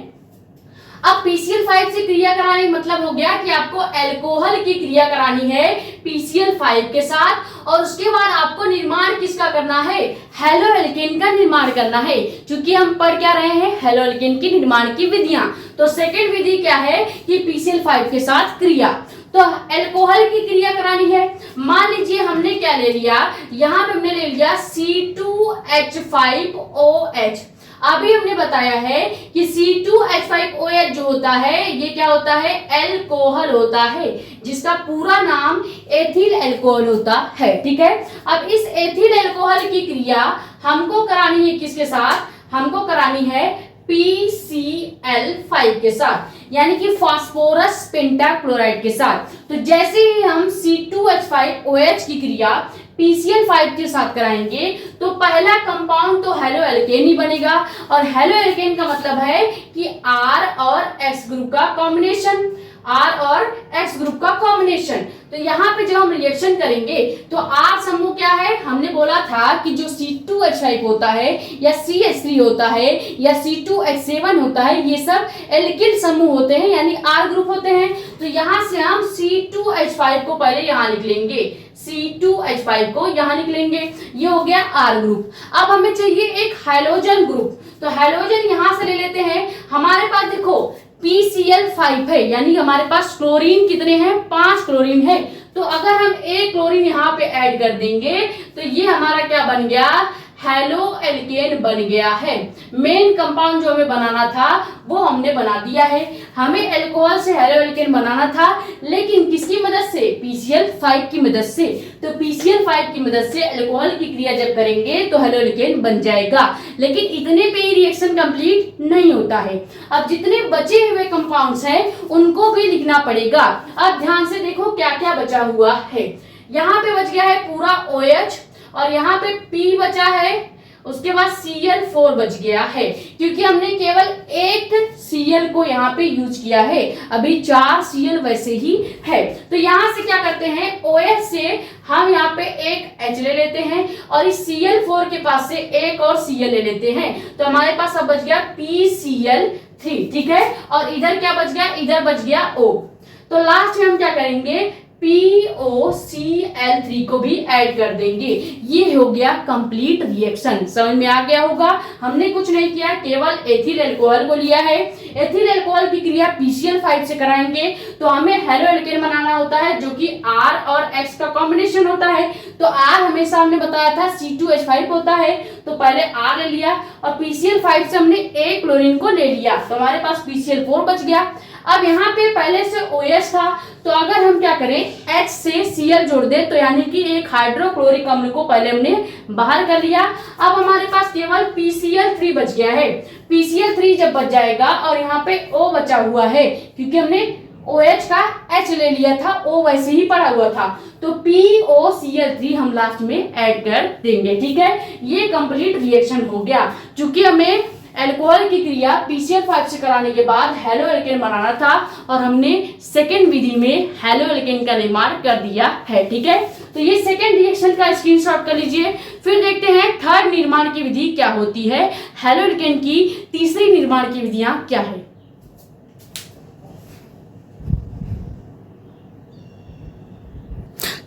अब PCl5 से क्रिया कराने का मतलब हो गया कि आपको अल्कोहल की क्रिया करानी है PCl5 के साथ, और उसके बाद आपको निर्माण किसका करना है, हेलोएल्केन का निर्माण करना है। क्योंकि हम पढ़ क्या रहे हैं, हेलोएल्केन की निर्माण की विधियां। तो सेकेंड विधि क्या है कि PCl5 के साथ क्रिया। तो अल्कोहल की क्रिया करानी है। मान लीजिए हमने क्या ले लिया, यहाँ पे हमने ले लिया C2H5OH। अभी हमने बताया है कि C2H5OH जो होता है ये क्या होता है, अल्कोहल होता है, जिसका पूरा नाम एथिल अल्कोहल होता है। ठीक है, अब इस एथिल अल्कोहल की क्रिया हमको करानी है किसके साथ, हमको करानी है PCl5 के साथ, यानी कि फास्फोरस पेंटाक्लोराइड के साथ। तो जैसे ही हम C2H5OH की क्रिया PCl5 के साथ कराएंगे तो पहला कंपाउंड तो हेलोएल्केन ही बनेगा, और हेलोएल्केन का मतलब है कि R और X ग्रुप का कॉम्बिनेशन, R और X ग्रुप का कॉम्बिनेशन। तो यहाँ पे जब हम रिएक्शन करेंगे तो R समूह क्या है, हमने बोला था कि जो C2H5 होता है या CH3 होता है या C2H7 होता है, ये सब एल्किल समूह होते हैं, यानी R ग्रुप होते हैं। तो यहाँ से हम C2H5 को पहले यहाँ लिख लेंगे, C2H5 को यहाँ लिख लेंगे, ये हो गया R ग्रुप। अब हमें चाहिए एक हाइड्रोजन ग्रुप, तो हाइड्रोजन यहाँ से ले लेते हैं। हमारे पास देखो PCl5 है, यानी हमारे पास क्लोरीन कितने हैं, 5 क्लोरीन है। तो अगर हम एक क्लोरीन यहाँ पे ऐड कर देंगे तो ये हमारा क्या बन गया, हेलोएल्केन बन गया है। मेन कंपाउंड जो हमें बनाना था वो हमने बना दिया है। हमें अल्कोहल से हेलोएल्केन बनाना था, लेकिन किसकी मदद से, PCl5 की मदद से। तो PCl5 की मदद से अल्कोहल की क्रिया जब करेंगे तो हेलोएल्केन बन जाएगा, लेकिन इतने पे ही रिएक्शन कंप्लीट नहीं होता है। अब जितने बचे हुए कंपाउंड्स हैं उनको भी लिखना पड़ेगा। अब ध्यान से देखो क्या क्या बचा हुआ है। यहाँ पे बच गया है पूरा OH, और यहाँ पे P बचा है, उसके बाद Cl4 बच गया है, क्योंकि हमने केवल एक Cl को यहाँ पे यूज किया है, अभी 4 Cl वैसे ही है। तो यहाँ से क्या करते हैं, OH से हम यहाँ पे एक H ले लेते हैं, और इस Cl4 के पास से एक और Cl ले लेते हैं। तो हमारे पास अब बच गया PCl3, ठीक है। और इधर क्या बच गया, इधर बच गया O। तो लास्ट में हम क्या करेंगे, POCl3 को भी ऐड कर देंगे। ये हो गया कंप्लीट रिएक्शन। समझ में आ गया होगा, हमने कुछ नहीं किया, केवल एथिल अल्कोहल को लिया है। एथिल अल्कोहल की क्रिया PCl5 से कराएंगे तो हमें हेलोएल्केन बनाना होता है, जो कि R और X का कॉम्बिनेशन होता है। तो R हमेशा हमने बताया था C2H5 होता है, तो पहले R ले लिया, और PCl5 से हमने एक क्लोरीन को ले लिया, तो हमारे पास PCl4 बच गया। अब यहाँ पे पहले से OH था, तो अगर हम क्या करें, H से Cl जोड़ दे, तो यानी कि एक हाइड्रोक्लोरिक अम्ल को पहले हमने बाहर कर लिया। अब हमारे पास केवल PCl3 बच गया है। PCl3 जब बच जाएगा, और यहाँ पे O बचा हुआ है, क्योंकि हमने OH का H ले लिया था, O वैसे ही पड़ा हुआ था, तो POCl3 हम लास्ट में ऐड कर देंगे। ठीक है, ये कंप्लीट रिएक्शन हो गया। चूंकि हमें अल्कोहल की क्रिया PCl5 से कराने के बाद हेलोएल्केन बनाना था, और हमने सेकेंड विधि में हेलोएल्केन का निर्माण कर दिया है। ठीक है, तो ये सेकेंड रिएक्शन का स्क्रीनशॉट कर लीजिए। फिर देखते हैं थर्ड निर्माण की विधि क्या होती है, हेलोएल्केन की तीसरी निर्माण की विधियां क्या है।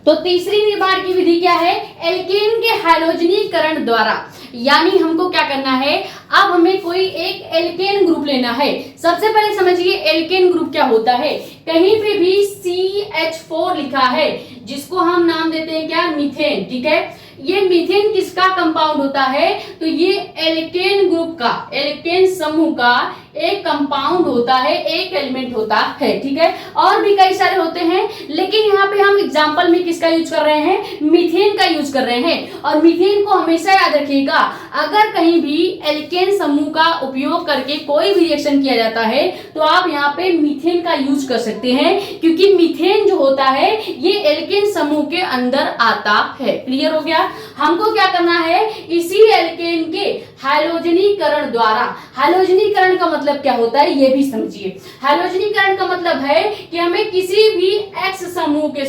तो तीसरी निर्माण की विधि क्या है, एल्केन के हैलोजनीकरण द्वारा। यानी हमको क्या करना है, अब हमें कोई एक एल्केन ग्रुप लेना है। सबसे पहले समझिए एल्केन ग्रुप क्या होता है। कहीं पे भी CH4 लिखा है, जिसको हम नाम देते हैं क्या, मीथेन। ठीक है, ये मीथेन किसका कंपाउंड होता है, तो ये एल्केन ग्रुप का, एल्केन समूह का एक कंपाउंड होता है, एक एलिमेंट होता है। ठीक है, और भी कई सारे होते हैं, लेकिन यहाँ पे हम एग्जांपल में किसका यूज कर रहे हैं, मीथेन का यूज कर रहे हैं। और मीथेन को हमेशा याद रखिएगा, अगर कहीं भी एल्केन समूह का उपयोग करके कोई भी रिएक्शन किया जाता है तो आप यहाँ पे मीथेन का यूज कर सकते हैं, क्योंकि मीथेन जो होता है ये एल्केन समूह के अंदर आता है। क्लियर हो गया। हमको क्या करना है, इसी एल्केन के हैलोजनीकरण द्वारा, हैलोजनीकरण का मतलब क्या होता है ये भी समझिए। हैलोजनीकरण का मतलब है कि हमें किसी भी X समूह के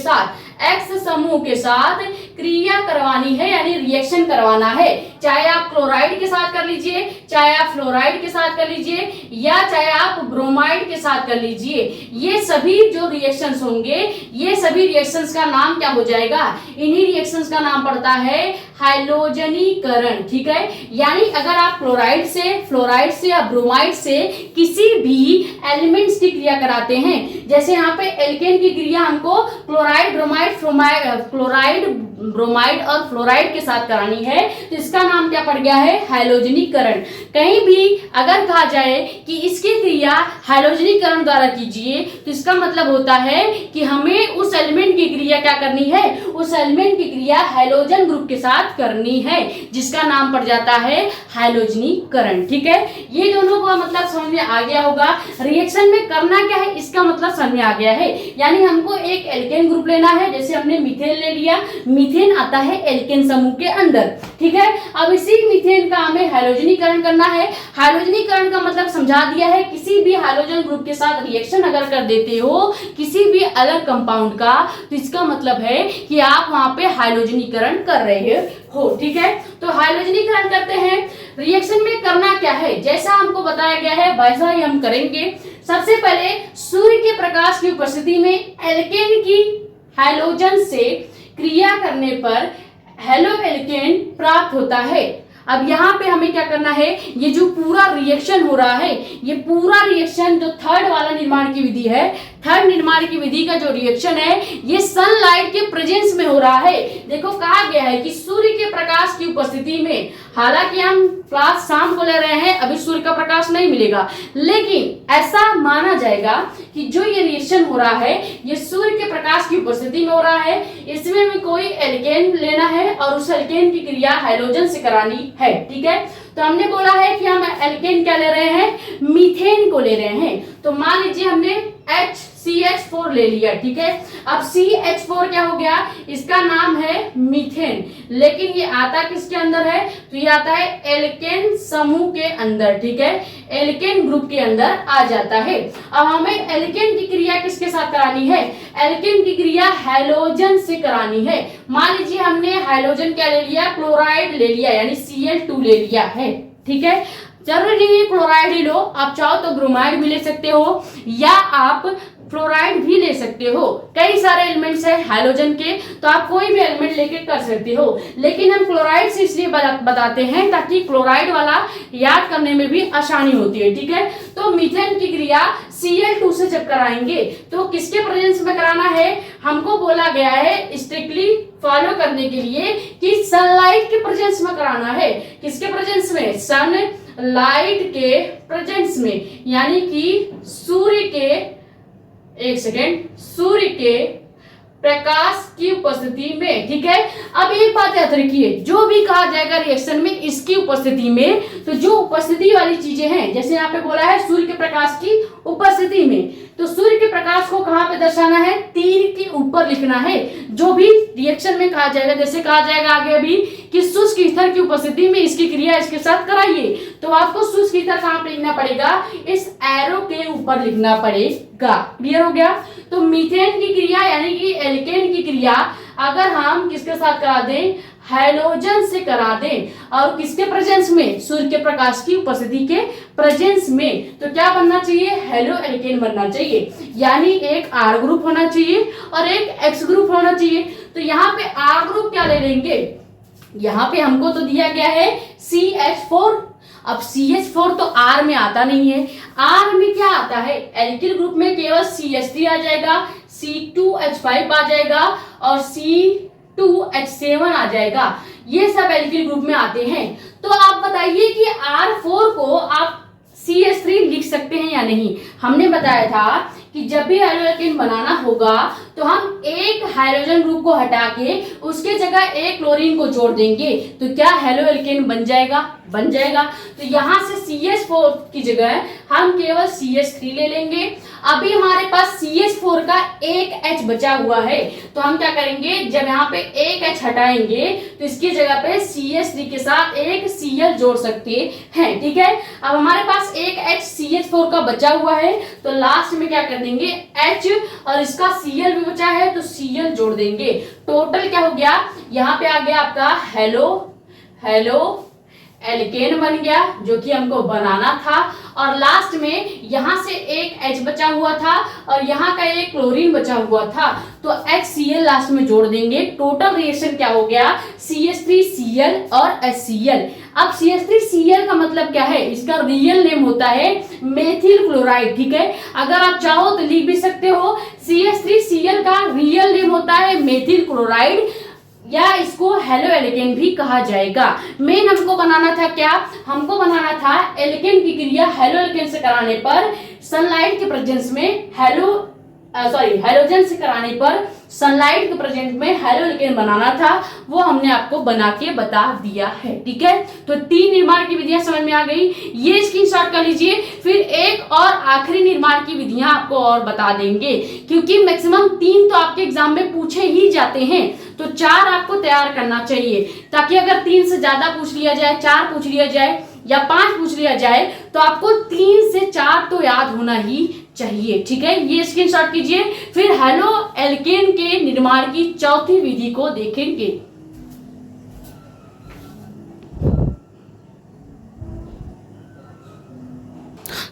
साथ क्रिया करवानी है यानी रिएक्शन करवाना है, चाहे आप क्लोराइड के साथ कर लीजिए, चाहे आप फ्लोराइड के साथ कर लीजिए, या चाहे आप ब्रोमाइड के साथ कर लीजिए, ये सभी जो रिएक्शंस होंगे, ये सभी रिएक्शंस का नाम क्या हो जाएगा, इन्हीं रिएक्शंस का नाम पड़ता है हैलोजनीकरण। ठीक है, यानी अगर आप क्लोराइड से, फ्लोराइड से या ब्रोमाइड से किसी भी एलिमेंट्स की क्रिया कराते हैं, जैसे यहाँ पे एल्केन की क्रिया हमको क्लोराइड, ब्रोमाइड और फ्लोराइड के साथ करानी है, तो इसका नाम क्या पड़ गया है, हैलोजनीकरण। कहीं भी अगर कहा जाए कि इसकी क्रिया हैलोजनीकरण द्वारा कीजिए, तो इसका मतलब होता है कि हमें उस एलिमेंट की क्रिया क्या करनी है, उस एलिमेंट की क्रिया हैलोजन ग्रुप के साथ करनी है, जिसका नाम पड़ जाता है हैलोजनीकरण। ठीक है, ये दोनों का मतलब समझ में आ गया होगा। रिएक्शन में करना क्या है इसका मतलब समझ में आ गया है, यानी हमको एक एल्केन ग्रुप लेना है, जैसे हमने मीथेन ले लिया, मीथेन आता है एल्केन समूह के अंदर। ठीक है, अब इसी मीथेन का हमें हैलोजनीकरण करना है। हैलोजनीकरण का मतलब समझा दिया है, किसी भी हैलोजन ग्रुप के साथ रिएक्शन अगर कर देते हो किसी भी अलग कंपाउंड का, तो इसका मतलब है कि आप वहां पे हैलोजनीकरण कर रहे हो। ठीक है, तो हैलोजनीकरण करते हैं। रिएक्शन में करना क्या है, जैसा हमको बताया गया है वैसा ही हम करेंगे। सबसे पहले सूर्य के प्रकाश की उपस्थिति में एल्केन की हैलोजन से क्रिया करने पर हेलो एल्केन प्राप्त होता है। अब यहाँ पे हमें क्या करना है, ये जो पूरा रिएक्शन हो रहा है, ये पूरा रिएक्शन जो थर्ड वाला निर्माण की विधि है, थर्ड निर्माण की विधि का जो रिएक्शन है, ये सनलाइट के प्रेजेंस में हो रहा है। देखो कहा गया है कि सूर्य के प्रकाश की उपस्थिति में, हालांकि हम क्लास शाम को ले रहे हैं, अभी सूर्य का प्रकाश नहीं मिलेगा, लेकिन ऐसा माना जाएगा कि जो ये रिएक्शन हो रहा है ये सूर्य के प्रकाश की उपस्थिति में हो रहा है। इसमें हमें कोई एल्केन लेना है और उस एल्केन की क्रिया हैलोजन से करानी है। ठीक है, तो हमने बोला है कि हम एल्केन क्या ले रहे हैं, मीथेन को ले रहे हैं। तो मान लीजिए हमने CH4 ले लिया। ठीक है, अब CH4 क्या हो गया, इसका नाम है मीथेन, लेकिन ये आता किसके अंदर है, तो ये आता है एल्केन समूह के अंदर। ठीक है, एल्केन ग्रुप के अंदर आ जाता है। अब हमें एल्केन की क्रिया किसके साथ करानी है, एल्केन की क्रिया हैलोजन से करानी है। मान लीजिए हमने हैलोजन क्या ले लिया, क्लोराइड ले लिया, यानी Cl2 ले लिया है। ठीक है, जरूरी नहीं है क्लोराइड ही लो, आप चाहो तो ब्रोमाइड भी ले सकते हो या आप फ्लोराइड भी ले सकते हो। कई सारे एलिमेंट्स है हैलोजन के, तो आप कोई भी एलिमेंट लेके कर सकते हो, लेकिन हम क्लोराइड से इसलिए बताते हैं ताकि क्लोराइड वाला याद करने में भी आसानी होती है। ठीक है, तो मीथेन की क्रिया Cl2 से जब कराएंगे तो किसके प्रेजेंस में कराना है, हमको बोला गया है स्ट्रिक्टली फॉलो करने के लिए कि सनलाइट के प्रेजेंस में कराना है। किसके प्रेजेंस में, सन लाइट के प्रेजेंस में, यानी कि सूर्य के, एक सेकेंड, सूर्य के प्रकाश की उपस्थिति में। ठीक है, अब एक बात याद रखिए, जो भी कहा जाएगा रिएक्शन में इसकी उपस्थिति में, तो जो उपस्थिति वाली चीजें हैं, जैसे यहाँ पे बोला है सूर्य के प्रकाश की उपस्थिति में, तो सूर्य के प्रकाश को कहाँ पे दर्शाना है, तीर के ऊपर लिखना है। जो भी रिएक्शन में कहा जाएगा, जैसे कहा जाएगा आगे अभी कि शुष्क ईथर की उपस्थिति में इसकी क्रिया इसके साथ कराइए, तो आपको शुष्क ईथर कहाँ पे लिखना पड़ेगा, इस एरो के ऊपर लिखना पड़ेगा। क्लियर हो गया, तो मीथेन की क्रिया यानी कि एल्केन की क्रिया अगर हम किसके साथ करा दें, हैलोजन से करा दें, और किसके प्रेजेंस में, सूर्य के प्रकाश की उपस्थिति के प्रेजेंस में, तो क्या बनना चाहिए, हेलो एल्केन बनना चाहिए। यानी एक R ग्रुप होना चाहिए और एक X ग्रुप होना चाहिए। तो यहाँ पे R ग्रुप क्या ले लेंगे, यहाँ पे हमको तो दिया गया है CH4, अब CH4 तो R में आता नहीं है, R में क्या आता है, एल्किल ग्रुप में केवल CH3 आ जाएगा, C2H5 आ जाएगा और C2H7 आ जाएगा। ये सब एल्किल ग्रुप में आते हैं। तो आप बताइए कि R4 को आप CH3 लिख सकते हैं या नहीं। हमने बताया था कि जब भी हैलोजन बनाना होगा तो हम एक हाइड्रोजन ग्रुप को हटा के उसके जगह एक क्लोरीन को जोड़ देंगे, तो क्या हेलो एल्केन बन जाएगा, बन जाएगा। तो यहाँ से CH4 की जगह हम केवल CH3 ले लेंगे। अभी हमारे पास CH4 का एक H बचा हुआ है, तो हम क्या करेंगे, जब यहाँ पे एक H हटाएंगे तो इसकी जगह पे CH3 के साथ एक Cl जोड़ सकते हैं। ठीक है, अब हमारे पास एक H CH4 का बचा हुआ है, तो लास्ट में क्या करना देंगे H और इसका Cl भी बचा है तो Cl जोड़ देंगे। टोटल क्या हो गया, यहाँ पे आ गया आपका हेलो एल्केन बन गया जो कि हमको बनाना था, और लास्ट में यहाँ से एक H बचा हुआ था और यहाँ का एक क्लोरीन बचा हुआ था तो HCl लास्ट में जोड़ देंगे। टोटल रिएक्शन क्या हो गया, CH3Cl और HCl। अब CH3Cl का मतलब क्या है, इसका रियल नेम होता है मेथिल क्लोराइड, ठीक है। अगर आप चाहो तो लिख भी सकते हो, CH3Cl का रियल नेम होता है मेथिल क्लोराइड या इसको हेलो एल्केन भी कहा जाएगा। मेन हमको बनाना था क्या, हमको बनाना था एल्केन की क्रिया हेलो एल्केन से कराने पर सनलाइट के प्रेजेंस में हैलोजन से कराने पर सनलाइट के प्रेजेंट में हेलो एल्केन बनाना था, वो हमने आपको बना के बता दिया है, ठीक है। तो 3 निर्माण की विधियां समझ में आ गई, ये स्क्रीनशॉट कर लीजिए। फिर एक और आखिरी निर्माण की विधियां आपको और बता देंगे, क्योंकि मैक्सिमम 3 तो आपके एग्जाम में पूछे ही जाते हैं, तो 4 आपको तैयार करना चाहिए, ताकि अगर 3 से ज्यादा पूछ लिया जाए, 4 पूछ लिया जाए या 5 पूछ लिया जाए तो आपको 3 से 4 तो याद होना ही चाहिए, ठीक है। ये स्क्रीनशॉट कीजिए। फिर हेलो एल्केन के निर्माण की चौथी विधि को देखेंगे।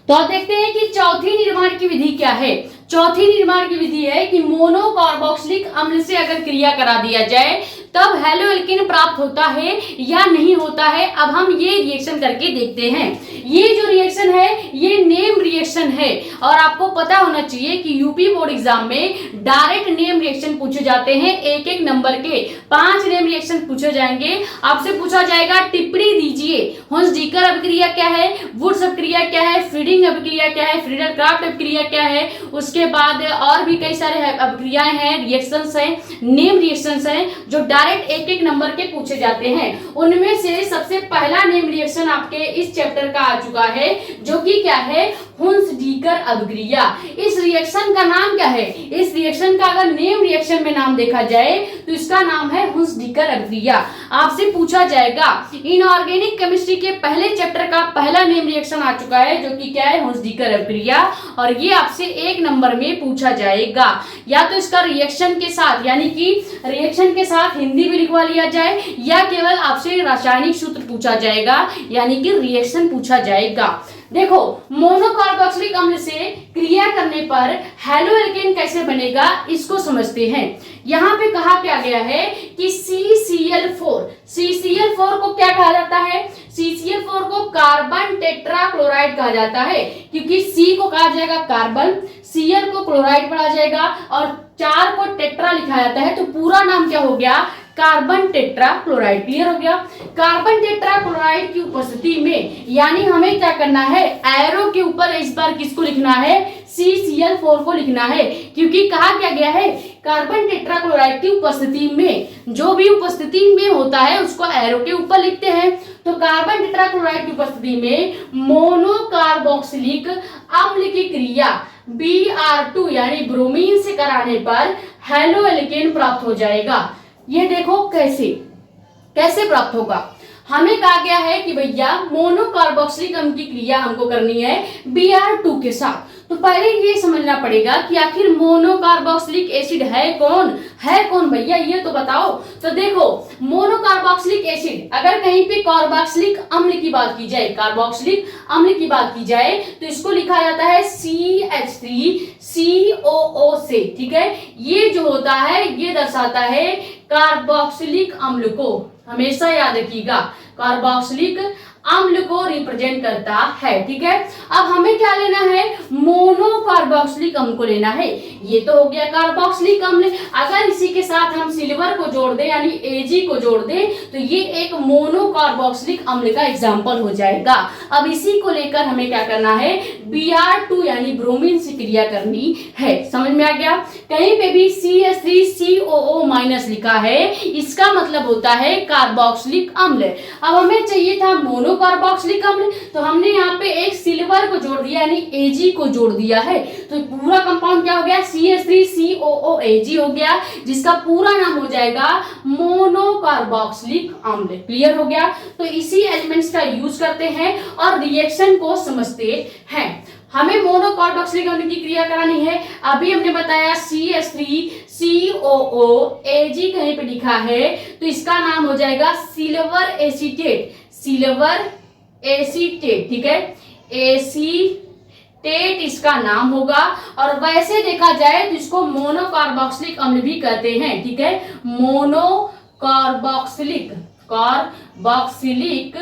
तो आप देखते हैं कि चौथी निर्माण की विधि क्या है। चौथी निर्माण की विधि है कि मोनोकार्बोक्सिलिक अम्ल से अगर क्रिया करा दिया जाए तब हेलो एल्केन प्राप्त होता है या नहीं होता है। अब हम ये रिएक्शन करके देखते हैं। ये जो रिएक्शन है ये नेम रिएक्शन है, और आपको पता होना चाहिए कि यूपी बोर्ड एग्जाम में डायरेक्ट नेम रिएक्शन पूछे जाते हैं। एक एक नंबर के 5 नेम रिएक्शन पूछे जाएंगे। आपसे पूछा जाएगा टिप्पणी दीजिए, हुंस-डीकर अभिक्रिया क्या है, वुड्स अभिक्रिया क्या है, फ्रीडिंग अभिक्रिया क्या है, फ्रीडल क्राफ्ट अभिक्रिया क्या है, उसके बाद और भी कई सारे अभिक्रियाएं हैं, रिएक्शंस हैं, नेम रिएक्शंस हैं जो डायरेक्ट एक एक नंबर के पूछे जाते हैं। उनमें से सबसे पहला नेम रिएक्शन आपके इस चैप्टर का आ चुका है, जो कि क्या है, हुंस-डीकर अभिक्रिया। इस रिएक्शन का नाम क्या है, इस रिएक्शन का अगर नेम रिएक्शन में नाम देखा जाए तो इसका नाम है हुंस-डीकर अभिक्रिया। आपसे पूछा जाएगा इनऑर्गेनिक केमिस्ट्री के पहले चैप्टर का पहला नेम रिएक्शन आ चुका है, जो कि क्या है, हुंस-डीकर अभिक्रिया, और ये आपसे 1 नंबर में पूछा जाएगा। या तो इसका रिएक्शन के साथ, यानी कि रिएक्शन के साथ हिंदी भी लिखवा लिया जाए, या केवल आपसे रासायनिक सूत्र पूछा जाएगा, यानी कि रिएक्शन पूछा जाएगा। देखो, मोनोकार्बोक्सिलिक अम्ल से क्रिया करने पर हेलो एल्केन कैसे बनेगा इसको समझते हैं। यहाँ पे कहा क्या गया है कि CCl4 को क्या कहा जाता है, CCl4 को कार्बन टेट्रा क्लोराइड कहा जाता है, क्योंकि C को कहा जाएगा कार्बन, Cl को क्लोराइड पढ़ा जाएगा और 4 को टेट्रा लिखा जाता है, तो पूरा नाम क्या हो गया, कार्बन टेट्रा क्लोराइड। क्लियर हो गया। कार्बन टेट्रा क्लोराइड की उपस्थिति में, यानी हमें क्या करना है, एरो के ऊपर इस बार किसको लिखना है, CCl4 को लिखना है, क्योंकि कहा क्या गया है, कार्बन टेट्रा क्लोराइड की उपस्थिति में, जो भी उपस्थिति में होता है उसको एरो के ऊपर लिखते हैं। तो कार्बन टेट्रा क्लोराइड की उपस्थिति में मोनोकार्बोक्सिलिक अम्ल की क्रिया Br2 यानी ब्रोमीन से कराने पर हेलो एल्केन प्राप्त हो जाएगा। ये देखो कैसे प्राप्त होगा। हमें कहा गया है कि भैया मोनोकार्बोक्सिलिक अम्ल की क्रिया हमको करनी है Br2 के साथ। तो पहले ये समझना पड़ेगा कि आखिर मोनोकार्बोक्सिलिक एसिड है कौन भैया, ये तो बताओ। तो देखो, मोनोकार्बोक्सिलिक एसिड, अगर कहीं पे कार्बोक्सिलिक अम्ल की बात की जाए, कार्बोक्सिलिक अम्ल की बात की जाए तो इसको लिखा जाता है CH3COO से, ठीक है। ये जो होता है ये दर्शाता है कार्बोक्सिलिक अम्ल को, हमेशा याद रखिएगा, कार्बोक्सिलिक अम्ल को रिप्रेजेंट करता है, ठीक है। अब हमें क्या लेना है, मोनोकार्बोक्सिलिक अम्ल को लेना है। ये तो हो गया कार्बोक्सिलिक अम्ल। अगर इसी के साथ हम सिल्वर को जोड़ दें, यानी Ag को जोड़ दें, तो ये एक मोनोकार्बोक्सिलिक अम्ल का एग्जाम्पल हो जाएगा। अब इसी को लेकर हमें क्या करना है, Br2 यानी ब्रोमीन से क्रिया करनी है। समझ में आ गया। कहीं पे भी CH3COO- लिखा है, इसका मतलब होता है कार्बोक्सिलिक अम्ल। अब हमें चाहिए था मोनोकार्बोक्सिलिक अम्ल, तो हमने यहाँ पे एक सिल्वर को जोड़ दिया, यानी Ag को जोड़ दिया है, तो पूरा कंपाउंड क्या हो गया, CH3COOAg हो गया, जिसका पूरा नाम हो जाएगा मोनोकार्बोक्सिलिक अम्ल। क्लियर हो गया। तो इसी एलिमेंट्स का यूज करते हैं और रिएक्शन को समझते हैं। हमें मोनोकार्बोक्सिलिक अम्ल की क्रिया करानी है। अभी हमने बताया CH3COO Ag कहीं पे लिखा है तो इसका नाम हो जाएगा सिल्वर एसीटेट, सिल्वर एसीटेट, ठीक है, एसीटेट इसका नाम होगा। और वैसे देखा जाए तो इसको मोनोकार्बोक्सिलिक अम्ल भी कहते हैं, ठीक है, मोनोकार्बोक्सिलिक कार्बोक्सिलिक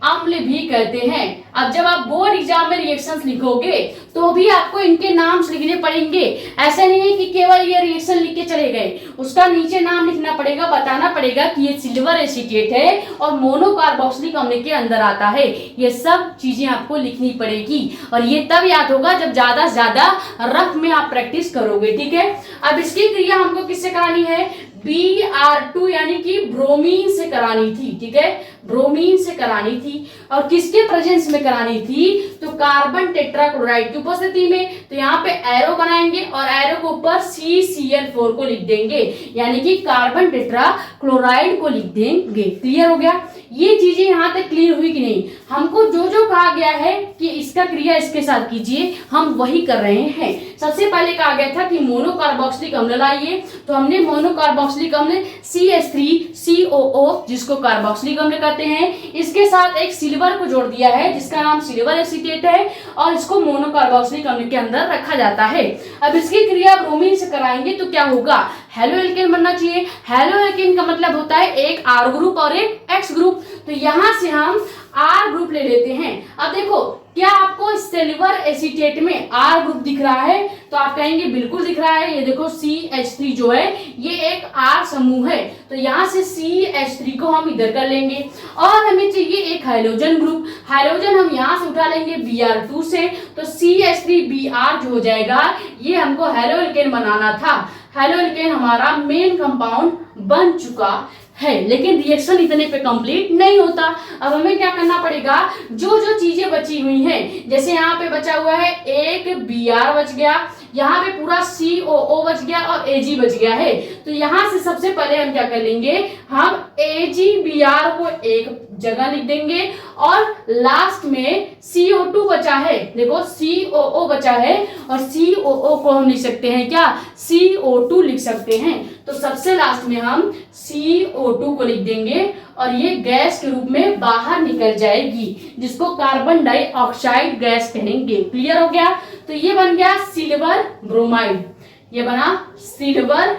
अम्ल भी कहते हैं। अब जब आप बोर्ड एग्जाम में रिएक्शंस लिखोगे तो भी आपको इनके नाम लिखने पड़ेंगे। ऐसा नहीं है कि केवल ये रिएक्शन लिख के चले गए, उसका नीचे नाम लिखना पड़ेगा, बताना पड़ेगा कि ये सिल्वर एसीटेट है और मोनोकार्बोक्सिलिक अम्ल के अंदर आता है। ये सब चीजें आपको लिखनी पड़ेगी और ये तब याद होगा जब ज्यादा से ज्यादा रफ में आप प्रैक्टिस करोगे, ठीक है। अब इसकी क्रिया हमको किससे करानी है? Br2 यानी कि ब्रोमीन से करानी थी, ठीक है, ब्रोमीन से करानी थी। और किसके प्रेजेंस में करानी थी? तो कार्बन टेट्राक्लोराइड की उपस्थिति में। तो यहाँ पे एरो बनाएंगे और एरो के ऊपर CCl4 को लिख देंगे, यानी कि कार्बन टेट्राक्लोराइड को लिख देंगे। क्लियर हो गया? ये चीजें यहाँ तक क्लियर हुई कि नहीं? हमको जो जो कहा गया है कि इसका क्रिया इसके साथ कीजिए, हम वही कर रहे हैं। सबसे पहले कहा गया था कि मोनोकार्बोक्सिलिक अम्ल लाइए, तो हमने मोनोकार्बोक्सिलिक अम्ल CH3COO जिसको कार्बोक्सिलिक अम्ल कहते हैं, इसके साथ एक सिल्वर को जोड़ दिया है जिसका नाम सिल्वर एसीटेट है और इसको मोनोकार्बोक्सिलिक अम्ल के अंदर रखा जाता है। अब इसकी क्रिया ब्रोमीन से कराएंगे तो क्या होगा? हेलो एल्केन बनना चाहिए। हेलो एल्केन का मतलब होता है एक R ग्रुप और एक X ग्रुप। तो यहां से हम R ग्रुप ले लेते हैं। अब देखो, क्या आपको सिल्वर एसीटेट में R ग्रुप दिख रहा है? तो आप कहेंगे बिल्कुल दिख रहा है। ये देखो CH3 जो है ये एक R समूह है, तो यहाँ से CH3 को हम इधर कर लेंगे और हमें चाहिए एक हाइड्रोजन ग्रुप। हाइड्रोजन हम यहाँ से उठा लेंगे Br2 से, तो CH3Br जो हो जाएगा, ये हमको हेलो एल्केन बनाना था। हेलो एल्केन हमारा मेन कंपाउंड बन चुका है, लेकिन रिएक्शन इतने पे कंप्लीट नहीं होता। अब हमें क्या करना पड़ेगा? जो जो चीजें बची हुई हैं, जैसे यहाँ पे बचा हुआ है एक Br बच गया, यहाँ पे पूरा COO बच गया और Ag बच गया है। तो यहाँ से सबसे पहले हम क्या कर लेंगे? हम AgBr को एक जगह लिख देंगे और लास्ट में CO2 बचा है, देखो COO बचा है और COO को हम लिख सकते हैं क्या? CO2 लिख सकते हैं। तो सबसे लास्ट में हम CO2 को लिख देंगे और ये गैस के रूप में बाहर निकल जाएगी, जिसको कार्बन डाइऑक्साइड गैस कहेंगे। क्लियर हो गया? तो ये बन गया सिल्वर ब्रोमाइड, ये बना सिल्वर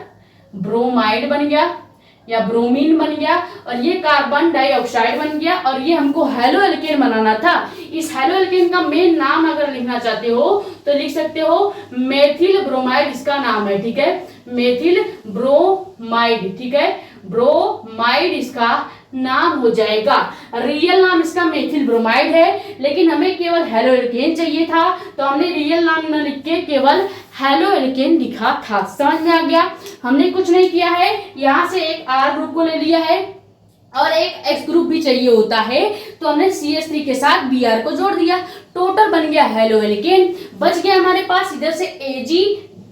ब्रोमाइड बन गया या ब्रोमीन बन गया और ये कार्बन डाइऑक्साइड बन गया और ये हमको हेलो एल्केन बनाना था। इस हेलो एल्केन का मेन नाम अगर लिखना चाहते हो तो लिख सकते हो मेथिल ब्रोमाइड, इसका नाम है, ठीक है, मेथिल ब्रोमाइड, ठीक है, ब्रोमाइड इसका नाम हो जाएगा। रियल नाम इसका मेथिल ब्रोमाइड है, लेकिन हमें केवल हेलो एल्केन चाहिए था तो हमने रियल नाम न लिख के केवल हेलो एल्केन लिखा था। समझ में आ गया? हमने कुछ नहीं किया है, यहाँ से एक R ग्रुप को ले लिया है और एक X ग्रुप भी चाहिए होता है, तो हमने CH3 के साथ Br को जोड़ दिया, टोटल बन गया हेलो एल्केन। बच गया हमारे पास इधर से Ag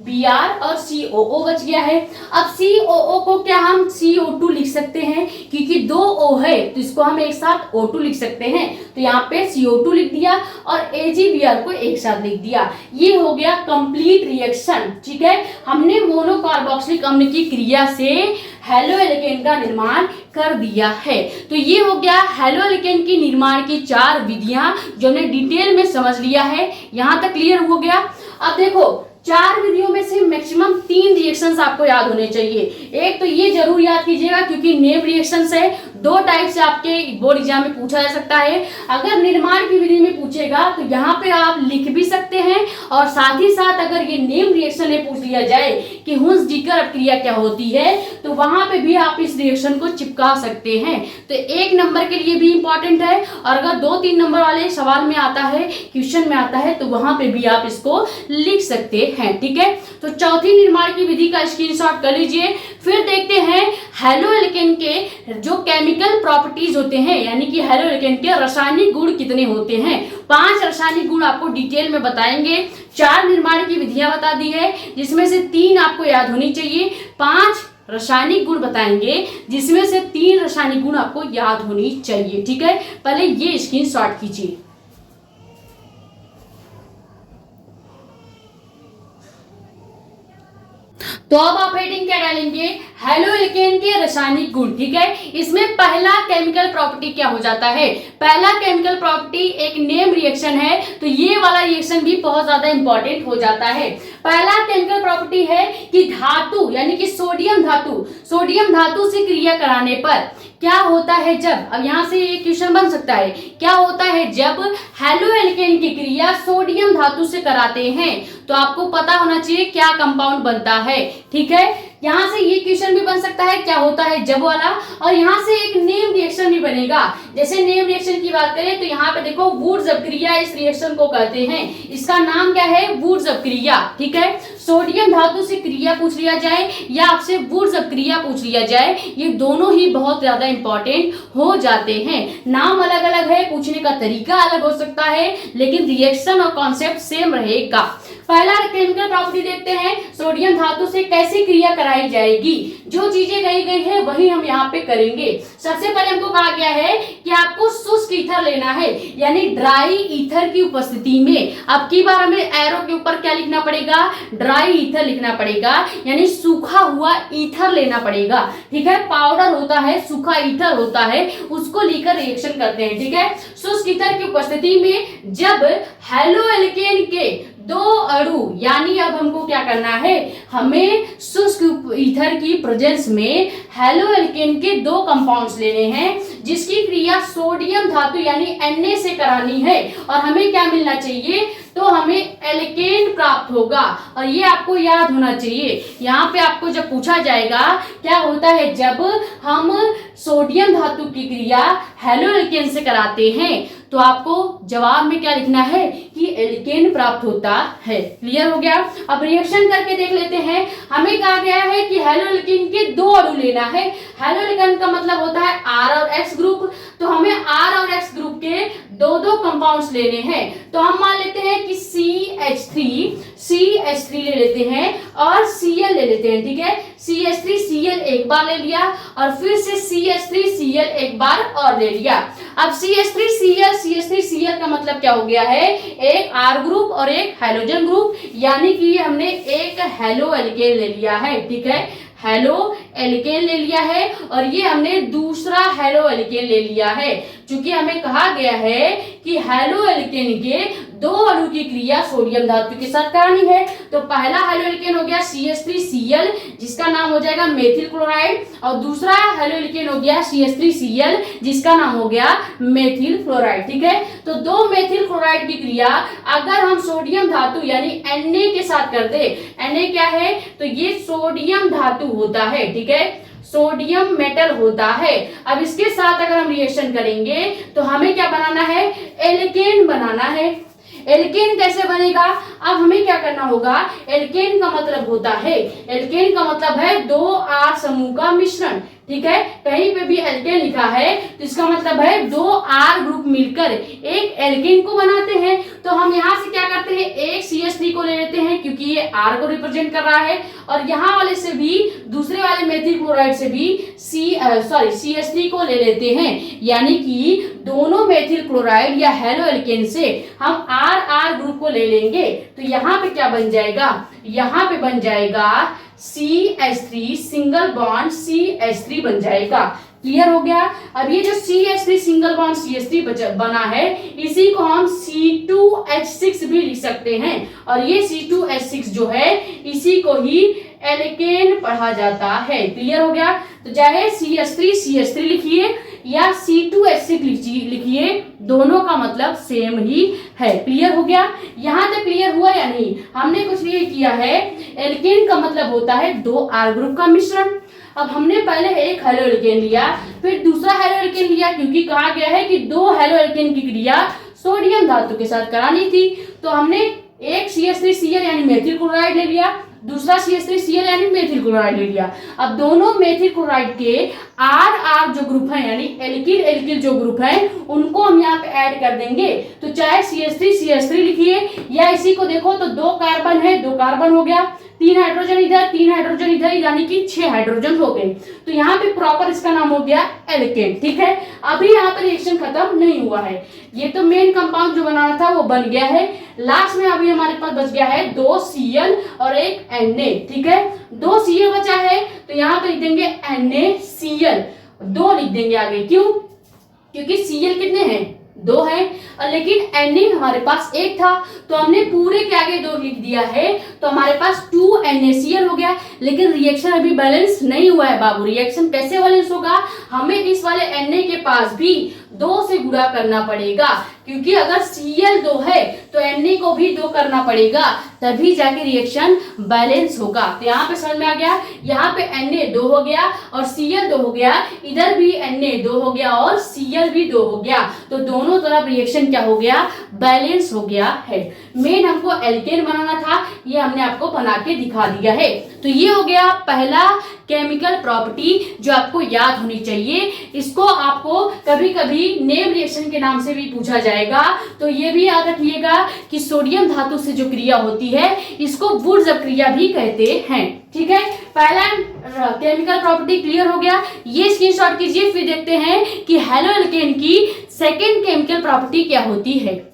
Br और COO बच गया है। अब COO को क्या हम CO2 लिख सकते हैं, क्योंकि दो O है तो इसको हम एक साथ O2 लिख सकते हैं, तो यहाँ पे CO2 लिख दिया और AgBr को एक साथ लिख दिया। ये हो गया कंप्लीट रिएक्शन, ठीक है। हमने मोनोकार्बोक्सिलिक अम्ल की क्रिया से हेलो एल्केन का निर्माण कर दिया है। तो ये हो गया हेलो एल्केन की निर्माण की 4 विधियां जो हमने डिटेल में समझ लिया है। यहाँ तक क्लियर हो गया? अब देखो, 4 विधियों में से मैक्सिमम 3 रिएक्शंस आपको याद होने चाहिए। एक तो ये जरूर याद कीजिएगा क्योंकि नेम रिएक्शंस है, 2 टाइप से आपके बोर्ड एग्जाम में पूछा जा सकता है। अगर निर्माण की विधि में पूछेगा तो यहाँ पे आप लिख भी सकते हैं और साथ ही साथ अगर ये नेम रिएक्शन में पूछ लिया जाए कि हुंस-डीकर अपक्रिया क्या होती है तो वहां पे भी आप इस रिएक्शन को चिपका सकते हैं। तो 1 नंबर के लिए भी इंपॉर्टेंट है और अगर 2-3 नंबर वाले सवाल में आता है, क्वेश्चन में आता है, तो वहां पे भी आप इसको लिख सकते हैं, ठीक है। तो चौथी निर्माण की विधि का स्क्रीनशॉट कर लीजिए। फिर देखते हैं हेलो एल्केन के जो केमिकल प्रॉपर्टीज होते हैं, यानी कि हेलो एल्केन के रासायनिक गुण कितने होते हैं। 5 रासायनिक गुण आपको डिटेल में बताएंगे। 4 निर्माण की विधियां बता दी है, जिसमें से 3 आपको याद होनी चाहिए। 5 रासायनिक गुण बताएंगे, जिसमें से 3 रासायनिक गुण आपको याद होनी चाहिए, ठीक है। पहले ये स्क्रीनशॉट कीजिए। तो अब आप हेडिंग क्या डालेंगे, हेलो एल्केन के रासायनिक गुण। ठीक है, इसमें पहला केमिकल प्रॉपर्टी क्या हो जाता है, पहला केमिकल प्रॉपर्टी एक नेम रिएक्शन है, तो ये वाला रिएक्शन भी बहुत ज्यादा इंपॉर्टेंट हो जाता है। पहला केमिकल प्रॉपर्टी है कि धातु यानी कि सोडियम धातु से क्रिया कराने पर क्या होता है जब, अब यहां से एक क्वेश्चन बन सकता है, क्या होता है जब हेलो एल्केन की क्रिया सोडियम धातु से कराते हैं, तो आपको पता होना चाहिए क्या कंपाउंड बनता है। ठीक है, यहां से ये क्वेश्चन भी बन सकता है क्या होता है जब वाला, और यहां से एक नेम रिएक्शन भी बनेगा। जैसे नेम रिएक्शन की बात करें तो यहाँ पे देखो वुड्स क्रिया इस रिएक्शन को कहते हैं, इसका नाम क्या है, वुड्स क्रिया। ठीक है, सोडियम धातु से क्रिया पूछ लिया जाए या आपसे वुड्स क्रिया पूछ लिया जाए, ये दोनों ही बहुत ज्यादा इंपॉर्टेंट हो जाते हैं। नाम अलग अलग है, पूछने का तरीका अलग हो सकता है, लेकिन रिएक्शन और कॉन्सेप्ट सेम रहेगा। पहला केमिकल प्रॉपर्टी देखते हैं, सोडियम धातु से कैसे क्रिया कराई जाएगी। जो चीजें कही गई है वही हम यहाँ पे करेंगे। सबसे पहले हमको कहा गया है कि आपको शुष्क ईथर लेना है, यानी ड्राई ईथर की उपस्थिति में। अब की बार हमें एरो के ऊपर क्या लिखना पड़ेगा, ड्राई ईथर लिखना पड़ेगा, यानी सूखा हुआ ईथर लेना पड़ेगा। ठीक है, पाउडर होता है, सूखा ईथर होता है, उसको लेकर रिएक्शन करते हैं। ठीक है, शुष्क ईथर की उपस्थिति में जब हेलो एल्केन के दो अणु, यानी अब हमको क्या करना है, हमें शुष्क ईथर की प्रेजेंस में हेलो एल्केन के दो कंपाउंड्स लेने हैं जिसकी क्रिया सोडियम धातु यानी Na से करानी है, और हमें क्या मिलना चाहिए, तो हमें एल्केन प्राप्त होगा। और ये आपको याद होना चाहिए, यहाँ पे आपको जब पूछा जाएगा क्या होता है जब हम सोडियम धातु की क्रिया हेलो एल्केन से कराते हैं, तो आपको जवाब में क्या लिखना है कि एल्केन प्राप्त होता है। क्लियर हो गया। अब रिएक्शन करके देख लेते हैं। हमें कहा गया है कि हेलो एल्केन के दो अणु लेना है। हेलो एल्केन का मतलब होता है R और X ग्रुप, तो हमें R और X ग्रुप के दो दो कंपाउंड्स लेने हैं। तो हम मान लेते हैं कि CH3 ले लेते हैं और Cl ले लेते हैं। ठीक है, CH3Cl एक बार ले लिया और फिर से CH3Cl एक बार और ले लिया। अब CH3Cl का मतलब क्या हो गया है, एक R ग्रुप और एक हाइड्रोजन ग्रुप, यानी कि हमने एक हेलो एल्केन ले लिया है। ठीक है, हेलो एल्केन ले लिया है और ये हमने दूसरा हेलो एल्केन ले लिया है, क्योंकि हमें कहा गया है कि हेलो एल्केन के दो अणु की क्रिया सोडियम धातु के साथ करानी है। तो पहला हेलो एल्केन हो गया CH3Cl जिसका नाम हो जाएगा मेथिल क्लोराइड, और दूसरा हेलो एल्केन हो गया CH3Cl जिसका नाम हो गया मेथिल फ्लोराइड। ठीक है, तो दो मेथिल क्लोराइड की क्रिया अगर हम सोडियम धातु यानी Na के साथ कर दे, Na क्या है, तो ये सोडियम धातु होता है। ठीक है, सोडियम मेटल होता है। अब इसके साथ अगर हम रिएक्शन करेंगे तो हमें क्या बनाना है, एल्केन बनाना है। एल्केन कैसे बनेगा, अब हमें क्या करना होगा, एल्केन का मतलब होता है, एल्केन का मतलब है दो R समूह का मिश्रण। ठीक है, कहीं पे भी एल्केन लिखा है तो इसका मतलब है दो R ग्रुप मिलकर एक एल्केन को बनाते हैं। तो हम यहाँ से क्या करते हैं, एक CH3 को ले लेते हैं क्योंकि ये R को रिप्रेजेंट कर रहा है, और यहाँ वाले से भी दूसरे वाले मेथिल क्लोराइड से भी CH3 को ले लेते हैं, यानी कि दोनों मेथिल क्लोराइड या हेलो एल्केन से हम R ग्रुप को ले लेंगे। तो यहाँ पे क्या बन जाएगा, यहाँ पे बन जाएगा CH3 सिंगल बॉन्ड CH3 बन जाएगा। क्लियर हो गया। अब ये जो CH3 सिंगल बॉन्ड CH3 बना है इसी को हम C2H6 भी लिख सकते हैं, और ये C2H6 जो है इसी को ही एल्केन पढ़ा जाता है। क्लियर हो गया। तो चाहे CH3 लिखिए या C2H6 लिखिए, दोनों का मतलब सेम ही है। क्लियर हो गया। यहाँ तक क्लियर हुआ या नहीं, हमने कुछ नहीं किया है। एल्केन का मतलब होता है दो R ग्रुप का मिश्रण। अब हमने पहले एक हेलो एल्केन लिया, फिर दूसरा हेलो एल्केन लिया, क्योंकि कहा गया है कि दो हेलो एल्केन की क्रिया सोडियम धातु के साथ करानी थी। तो हमने एक CH3Cl यानी मेथिल क्लोराइड ले लिया, दूसरा CH3Cl यानी मेथिल क्लोराइड ले लिया। अब दोनों मेथिल क्लोराइड के R जो ग्रुप है यानी एल्किल जो ग्रुप है उनको हम यहाँ पे ऐड कर देंगे। तो चाहे CH3 लिखिए या इसी को देखो तो दो कार्बन है, दो कार्बन हो गया, 3 हाइड्रोजन इधर, 3 हाइड्रोजन इधर, यानी कि 6 हाइड्रोजन हो गए। तो यहाँ पे प्रॉपर इसका नाम हो गया एल्केन। ठीक है, अभी यहाँ पे रिएक्शन खत्म नहीं हुआ है, ये तो मेन कंपाउंड जो बनाना था वो बन गया है। लास्ट में अभी हमारे पास बच गया है 2 Cl और एक Na। ठीक है, 2 Cl बचा है तो यहाँ पे लिख देंगे NaCl, 2 लिख देंगे आगे। क्यों? क्योंकि Cl कितने हैं? 2 है, और लेकिन Na हमारे पास 1 था तो हमने पूरे के आगे 2 लिख दिया है, तो हमारे पास 2 NaCl हो गया। लेकिन रिएक्शन अभी बैलेंस नहीं हुआ है बाबू। रिएक्शन कैसे बैलेंस होगा? हमें इस वाले Na के पास भी 2 से गुणा करना पड़ेगा, क्योंकि अगर Cl 2 है तो Na को भी 2 करना पड़ेगा, तभी जाके रिएक्शन बैलेंस होगा। तो यहाँ पे समझ में आ गया, यहाँ पे Na 2 हो गया और Cl 2 हो गया, इधर भी Na 2 हो गया और Cl भी 2 हो गया, तो दोनों तरफ रिएक्शन क्या हो गया? बैलेंस हो गया है। मेन हमको एल्केन बनाना था, ये हमने आपको बना के दिखा दिया है। तो ये हो गया पहला केमिकल प्रॉपर्टी जो आपको याद होनी चाहिए। इसको आपको कभी कभी नेम रिएक्शन के नाम से भी पूछा जाएगा, तो ये भी याद रखिएगा कि सोडियम धातु से जो क्रिया होती है इसको वुड्स क्रिया भी कहते हैं। ठीक है, पहला केमिकल प्रॉपर्टी क्लियर हो गया, ये स्क्रीनशॉट कीजिए। फिर देखते हैं कि हेलोएल्केन की सेकेंड केमिकल प्रॉपर्टी क्या होती है।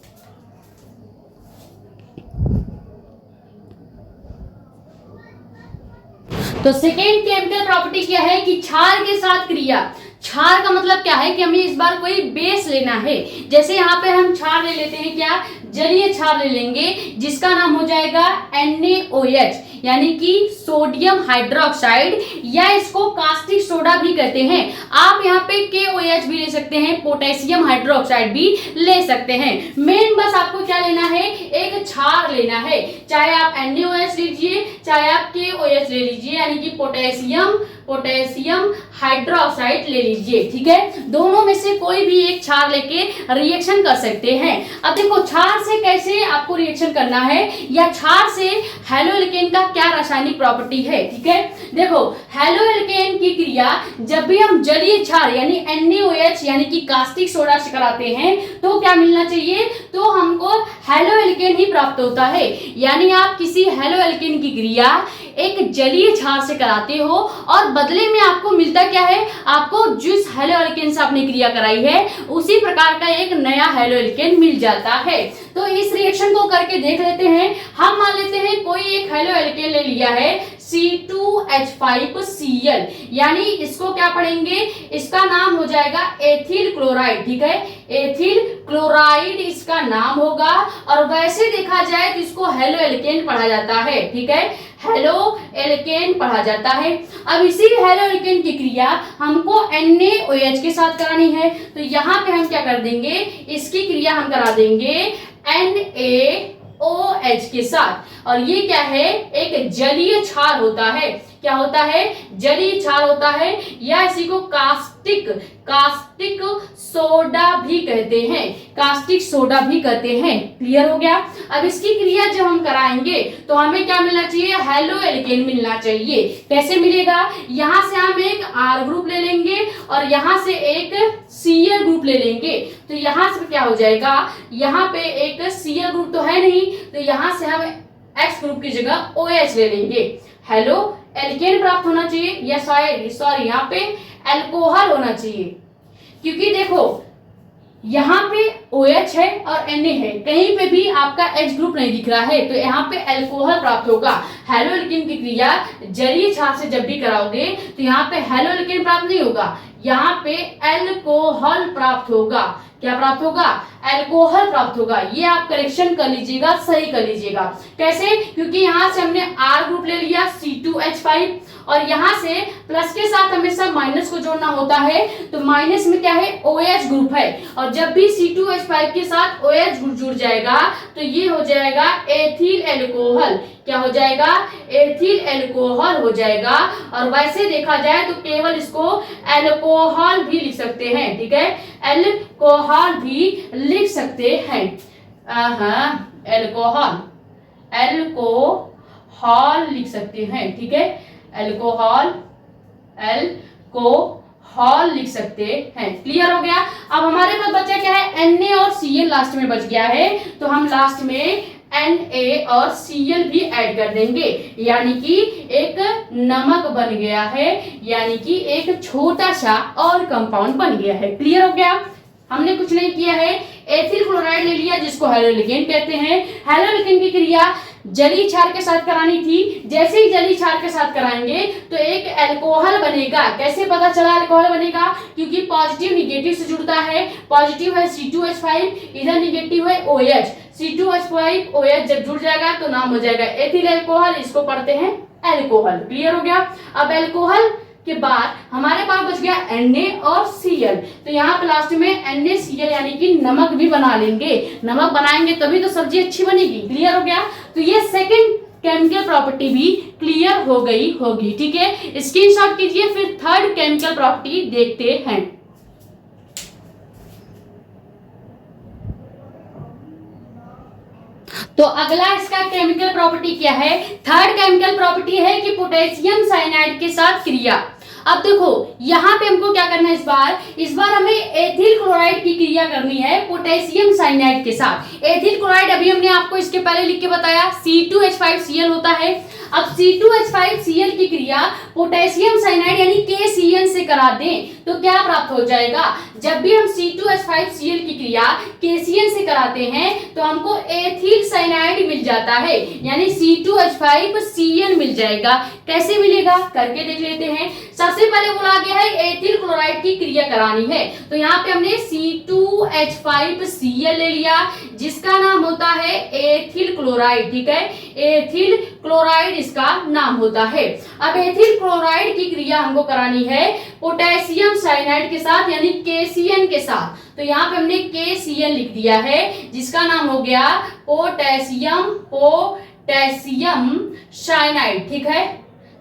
तो सेकेंड केमिकल प्रॉपर्टी क्या है कि क्षार के साथ क्रिया। क्षार का मतलब क्या है कि हमें इस बार कोई बेस लेना है। जैसे यहाँ पे हम क्षार ले लेते हैं, क्या? जलीय क्षार ले लेंगे, जिसका नाम हो जाएगा NaOH, यानी कि सोडियम हाइड्रोक्साइड, या इसको कास्टिक सोडा भी कहते हैं। आप यहाँ पे KOH भी ले सकते हैं, पोटेशियम हाइड्रोक्साइड भी ले सकते हैं। मेन बस आपको क्या लेना है? एक क्षार लेना है, चाहे आप NaOH लीजिए चाहे आप KOH ले लीजिए, यानी कि पोटेशियम हाइड्रोक्साइड ले लीजिए। ठीक है, दोनों में से कोई भी एक क्षार लेके रिएक्शन कर सकते हैं। अब देखो क्षार से कैसे आपको रिएक्शन करना है, या क्षार से हेलोएल्केन का क्या रासायनिक प्रॉपर्टी है। ठीक है, देखो हेलोएल्केन की क्रिया जब भी हम जलीय क्षार यानी NaOH यानी कि कास्टिक सोडा से कराते हैं तो क्या मिलना चाहिए? तो हमको हेलोएल्केन ही प्राप्त होता है। यानी आप किसी हेलोएल्केन की क्रिया एक जलीय क्षार से कराते हो और बदले में आपको मिलता क्या है? आपको जिस हेलोएल्केन से आपने क्रिया कराई है उसी प्रकार का एक नया हेलोएल्केन मिल जाता है। तो इस रिएक्शन को करके देख लेते हैं। हम मान लेते हैं कोई एक हेलोएल्केन ले लिया है C2H5Cl, यानी इसको क्या पढ़ेंगे? इसका नाम हो जाएगा एथिल क्लोराइड। ठीक है, एथिल क्लोराइड इसका नाम होगा, और वैसे देखा जाए तो इसको हेलोएल्केन पढ़ा जाता है। ठीक है, हेलोएल्केन पढ़ा जाता है। अब इसी हेलोएल्केन की क्रिया हमको NaOH के साथ करानी है, तो यहाँ पे हम क्या कर देंगे? इसकी क्रिया हम करा देंगे NaOH के साथ। और ये क्या है? एक जलीय क्षार होता है। क्या होता है? जलीय क्षार होता है, या इसी को कास्टिक सोडा भी कहते हैं, कास्टिक सोडा भी कहते हैं। क्लियर हो गया? अब इसकी क्रिया जब हम कराएंगे तो हमें क्या मिलना चाहिए? हेलोएल्केन मिलना चाहिए। कैसे मिलेगा? यहाँ से हम एक R ग्रुप ले लेंगे और यहाँ से एक Cl ग्रुप ले लेंगे, तो यहाँ से क्या हो जाएगा? यहाँ पे एक Cl ग्रुप तो है नहीं, तो यहाँ से हम X ग्रुप की जगह OH ले लेंगे। हेलोएल्केन प्राप्त होना चाहिए, या सॉरी यहाँ पे अल्कोहल होना चाहिए, क्योंकि देखो यहाँ पे OH है और Na है, कहीं पे भी आपका H ग्रुप नहीं दिख रहा है, तो यहाँ पे अल्कोहल प्राप्त होगा। हेलोएल्केन की क्रिया जलीय क्षार से जब भी कराओगे तो यहाँ पे हेलोएल्केन प्राप्त नहीं होगा, यहाँ पे अल्कोहल प्राप्त होगा। क्या प्राप्त होगा? अल्कोहल प्राप्त होगा। ये आप करेक्शन कर लीजिएगा, सही कर लीजिएगा। कैसे? क्योंकि यहाँ से हमने R ग्रुप ले लिया C2H5, और यहाँ से प्लस के साथ हमेशा माइनस को जोड़ना होता है, तो माइनस में क्या है? OH ग्रुप है, और जब भी C2H5 के साथ OH ग्रुप जुड़ जाएगा तो ये हो जाएगा एथिल अल्कोहल। क्या हो जाएगा? एथिल अल्कोहल हो जाएगा। और वैसे देखा जाए तो केवल इसको अल्कोहल भी लिख सकते हैं। ठीक है, अल्कोहल भी लिख सकते हैं। अल्कोहल लिख सकते हैं। ठीक है, अल्कोहल लिख सकते हैं। क्लियर हो गया? अब हमारे पास बचा क्या है? Na और Cl लास्ट में बच गया है, तो हम लास्ट में Na और Cl भी ऐड कर देंगे, यानी कि एक नमक बन गया है, यानी कि एक छोटा सा और कंपाउंड बन गया है। क्लियर हो गया? हमने कुछ नहीं किया है, एथिल क्लोराइड ले लिया जिसको हैलोलिगेन कहते हैं। हैलोलिगेन की क्रिया जली क्षार के साथ करानी थी, जैसे ही जली क्षार के साथ कराएंगे तो एक अल्कोहल बनेगा। कैसे पता चला अल्कोहल बनेगा? क्योंकि पॉजिटिव निगेटिव से जुड़ता है। पॉजिटिव है C2H5, इधर निगेटिव है OH। C2H5 OH जब जुड़ जाएगा तो नाम हो जाएगा एथिल अल्कोहल, इसको पढ़ते हैं अल्कोहल। क्लियर हो गया? अब अल्कोहल के बाद हमारे पास बच गया Na और Cl, तो यहाँ पे लास्ट में NaCl यानी कि नमक भी बना लेंगे। नमक बनाएंगे तभी तो सब्जी अच्छी बनेगी। क्लियर हो गया? तो ये सेकंड केमिकल प्रॉपर्टी भी क्लियर हो गई होगी। ठीक है, स्क्रीनशॉट कीजिए। फिर थर्ड केमिकल प्रॉपर्टी देखते हैं। तो अगला इसका केमिकल प्रॉपर्टी क्या है? थर्ड केमिकल प्रॉपर्टी है कि पोटेशियम साइनाइड के साथ क्रिया। अब देखो यहाँ पे हमको क्या करना है, इस बार हमें एथिल क्लोराइड की क्रिया करनी है पोटेशियम साइनाइड के साथ। एथिल क्लोराइड अभी हमने आपको इसके पहले लिख के बताया C2H5Cl होता है। अब C2H5Cl की क्रिया पोटेशियम साइनाइड यानी KCN से करा दें तो क्या प्राप्त हो जाएगा? जब भी हम C2H5Cl की क्रिया KCN से कराते हैं तो हमको एथिल साइनाइड मिल जाता है, यानी C2H5Cl मिल जाएगा। कैसे मिलेगा करके देख लेते हैं। सबसे पहले बोला गया है एथिल क्लोराइड की क्रिया करानी है, तो यहाँ पे हमने C2H5Cl ले लिया जिसका नाम होता है एथिल क्लोराइड। ठीक है, एथिल क्लोराइड इसका नाम होता है। अब एथिल क्लोराइड की क्रिया हमको करानी है पोटेशियम साइनाइड के साथ यानी KCN के साथ, तो यहाँ पे हमने KCN लिख दिया है जिसका नाम हो गया पोटेशियम साइनाइड। ठीक है,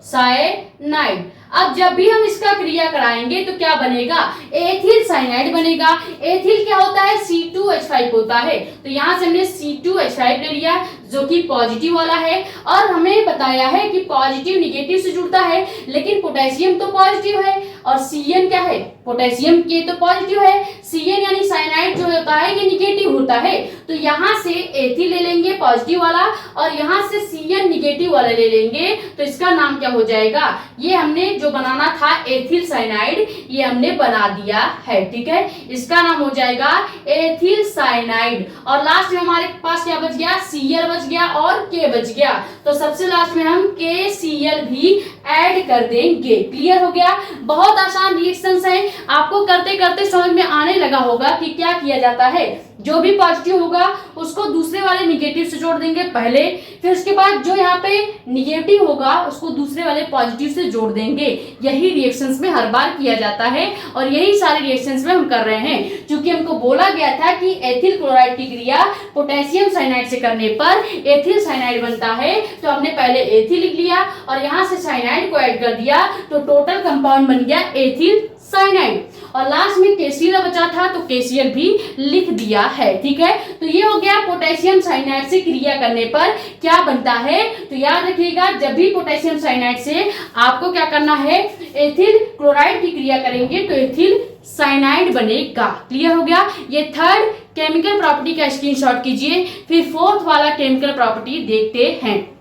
साइनाइड। अब जब भी हम इसका क्रिया कराएंगे तो क्या बनेगा? एथिल साइनाइड बनेगा। एथिल क्या होता है? C2H5 होता है, तो यहां से हमने C2H5 ले लिया जो कि पॉजिटिव वाला है, और हमें बताया है कि पॉजिटिव निगेटिव से जुड़ता है, लेकिन पोटेशियम तो पॉजिटिव है और Cn क्या है? पोटेशियम के तो पॉजिटिव है। Cn यानी साइनाइड जो होता है ये निगेटिव होता है, तो यहाँ से एथिल ले लेंगे पॉजिटिव वाला और यहाँ से Cn निगेटिव वाला ले लेंगे, तो इसका नाम क्या हो जाएगा? ये हमने जो बनाना था एथिल साइनाइड, ये हमने बना दिया है। ठीक है, इसका नाम हो जाएगा एथिल साइनाइड। और लास्ट में हमारे पास क्या बच गया? Cl बच गया और K बच गया, तो सबसे लास्ट में हम KCl भी ऐड कर देंगे। क्लियर हो गया? बहुत आसान रिएक्शंस हैं, आपको करते करते समझ में आने लगा होगा कि क्या किया जाता है। जो भी पॉजिटिव होगा उसको दूसरे वाले निगेटिव से जोड़ देंगे पहले, फिर उसके बाद जो यहाँ पे निगेटिव होगा उसको दूसरे वाले पॉजिटिव से जोड़ देंगे। यही रिएक्शंस में हर बार किया जाता है और यही सारे रिएक्शंस में हम कर रहे हैं। क्योंकि हमको बोला गया था कि एथिल क्लोराइड की क्रिया पोटेशियम साइनाइड से करने पर एथिल साइनाइड बनता है, तो हमने पहले एथिल लिख लिया और यहाँ से साइनाइड को ऐड कर दिया, तो टोटल कंपाउंड बन गया एथिल साइनाइड। और लास्ट में KCl बचा था तो KCl भी लिख दिया है। ठीक है, तो ये हो गया पोटेशियम साइनाइड से क्रिया करने पर क्या बनता है। तो याद रखिएगा, जब भी पोटेशियम साइनाइड से आपको क्या करना है, एथिल क्लोराइड की क्रिया करेंगे तो एथिल साइनाइड बनेगा। क्लियर हो गया? ये थर्ड केमिकल प्रॉपर्टी का स्क्रीनशॉट कीजिए। फिर फोर्थ वाला केमिकल प्रॉपर्टी देखते हैं।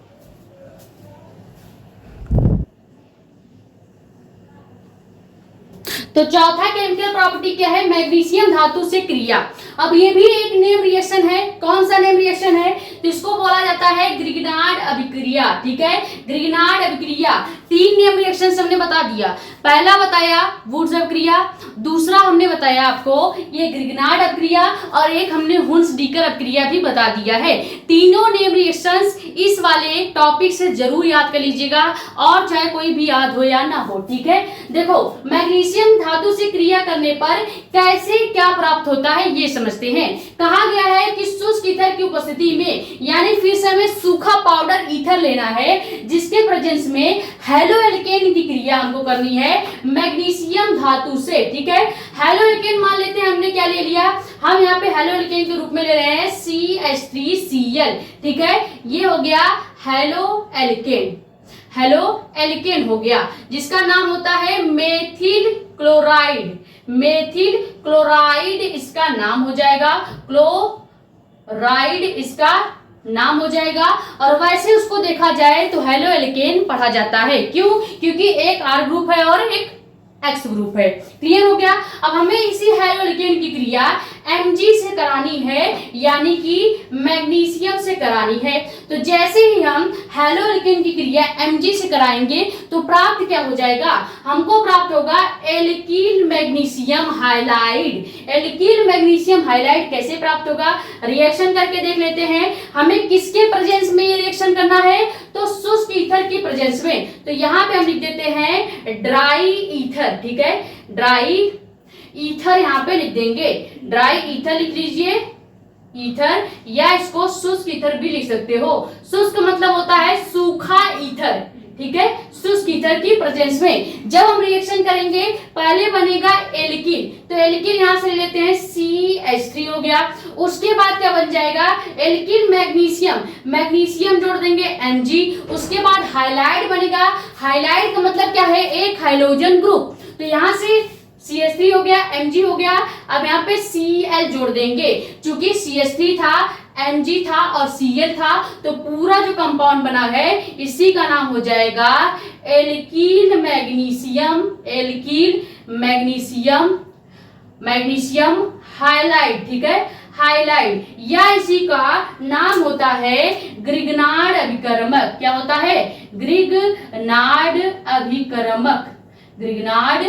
तो चौथा केमिकल प्रॉपर्टी क्या है? मैग्नीशियम धातु से क्रिया। अब ये भी एक नेम रिएक्शन है। कौन सा नेम रिएक्शन है? तो इसको बोला जाता है ग्रिग्नार्ड अभिक्रिया। ठीक है, ग्रिग्नार्ड अभिक्रिया। 3 नेम रिएक्शन हमने बता दिया। पहला बताया वुड्स अभिक्रिया, दूसरा हमने बताया आपको ये ग्रिग्नार्ड अभिक्रिया, और एक हमने हुन्स-डीकर अभिक्रिया भी बता दिया है। तीनों नेम रिएक्शंस इस वाले टॉपिक से जरूर याद कर लीजिएगा, और चाहे कोई भी याद हो या ना हो। ठीक है, देखो मैग्नीशियम धातु से क्रिया करने पर कैसे क्या प्राप्त होता है ये समझते हैं। कहा गया है कि शुष्क ईथर की उपस्थिति में, यानी फिर से हमें सूखा पाउडर ईथर लेना है जिसके प्रेजेंस में हैलोएल्केन की क्रिया हमको करनी है मैग्नीशियम धातु से। ठीक है, हैलोएल्केन मान लेते हैं हमने क्या ले लिया, हम यहाँ पे हैलोएल्केन के रूप में ले रहे हैं CH3Cl। ठीक है, ये हो गया हैलोएल्केन। हैलोएल्केन हो गया जिसका नाम होता है मेथिल क्लोराइड। मेथिल क्लोराइड इसका नाम हो जाएगा, क्लोराइड इसका नाम हो जाएगा। और वैसे उसको देखा जाए तो हेलो एल्केन पढ़ा जाता है। क्यों? क्योंकि एक R ग्रुप है और एक X ग्रुप है। क्लियर हो गया? अब हमें इसी हेलो एल्केन की क्रिया Mg से करानी है, यानी कि मैग्नीशियम से करानी है। तो जैसे ही हम हेलो एल्केन की क्रिया Mg से कराएंगे तो प्राप्त क्या हो जाएगा? हमको प्राप्त होगा alkyl magnesium halide. Alkyl magnesium halide कैसे प्राप्त होगा? रिएक्शन करके देख लेते हैं। हमें किसके प्रेजेंस में ये रिएक्शन करना है? तो शुष्क ईथर की प्रेजेंस में। तो यहाँ पे हम लिख देते हैं ड्राई ईथर। ठीक है, ड्राई ईथर यहाँ पे लिख देंगे। ड्राई ईथर लिख लीजिए, ईथर, या इसको शुष्क ईथर भी लिख सकते हो। शुष्क मतलब होता है सूखा ईथर। ठीक है, शुष्क ईथर की प्रेजेंस में जब हम रिएक्शन करेंगे पहले बनेगा एल्किल। तो एल्किल यहां से ले लेते हैं CH3 हो गया। उसके बाद क्या बन जाएगा? एल्किल मैग्नीशियम, मैग्नीशियम जोड़ देंगे Mg। उसके बाद हाइलाइड बनेगा। हाइलाइड का मतलब क्या है? एक हाइड्रोजन ग्रुप। तो यहां से CH3 हो गया, Mg हो गया। अब यहाँ पे Cl जोड़ देंगे। चूंकि CH3 था, Mg था और Cl था, तो पूरा जो कंपाउंड बना है इसी का नाम हो जाएगा alkyl magnesium. Alkyl magnesium, magnesium halide. ठीक है, हाइलाइड, या इसी का नाम होता है ग्रिग्नार्ड अभिकर्मक। क्या होता है? ग्रिग्नार्ड अभिकर्मक। ग्रिग्नार्ड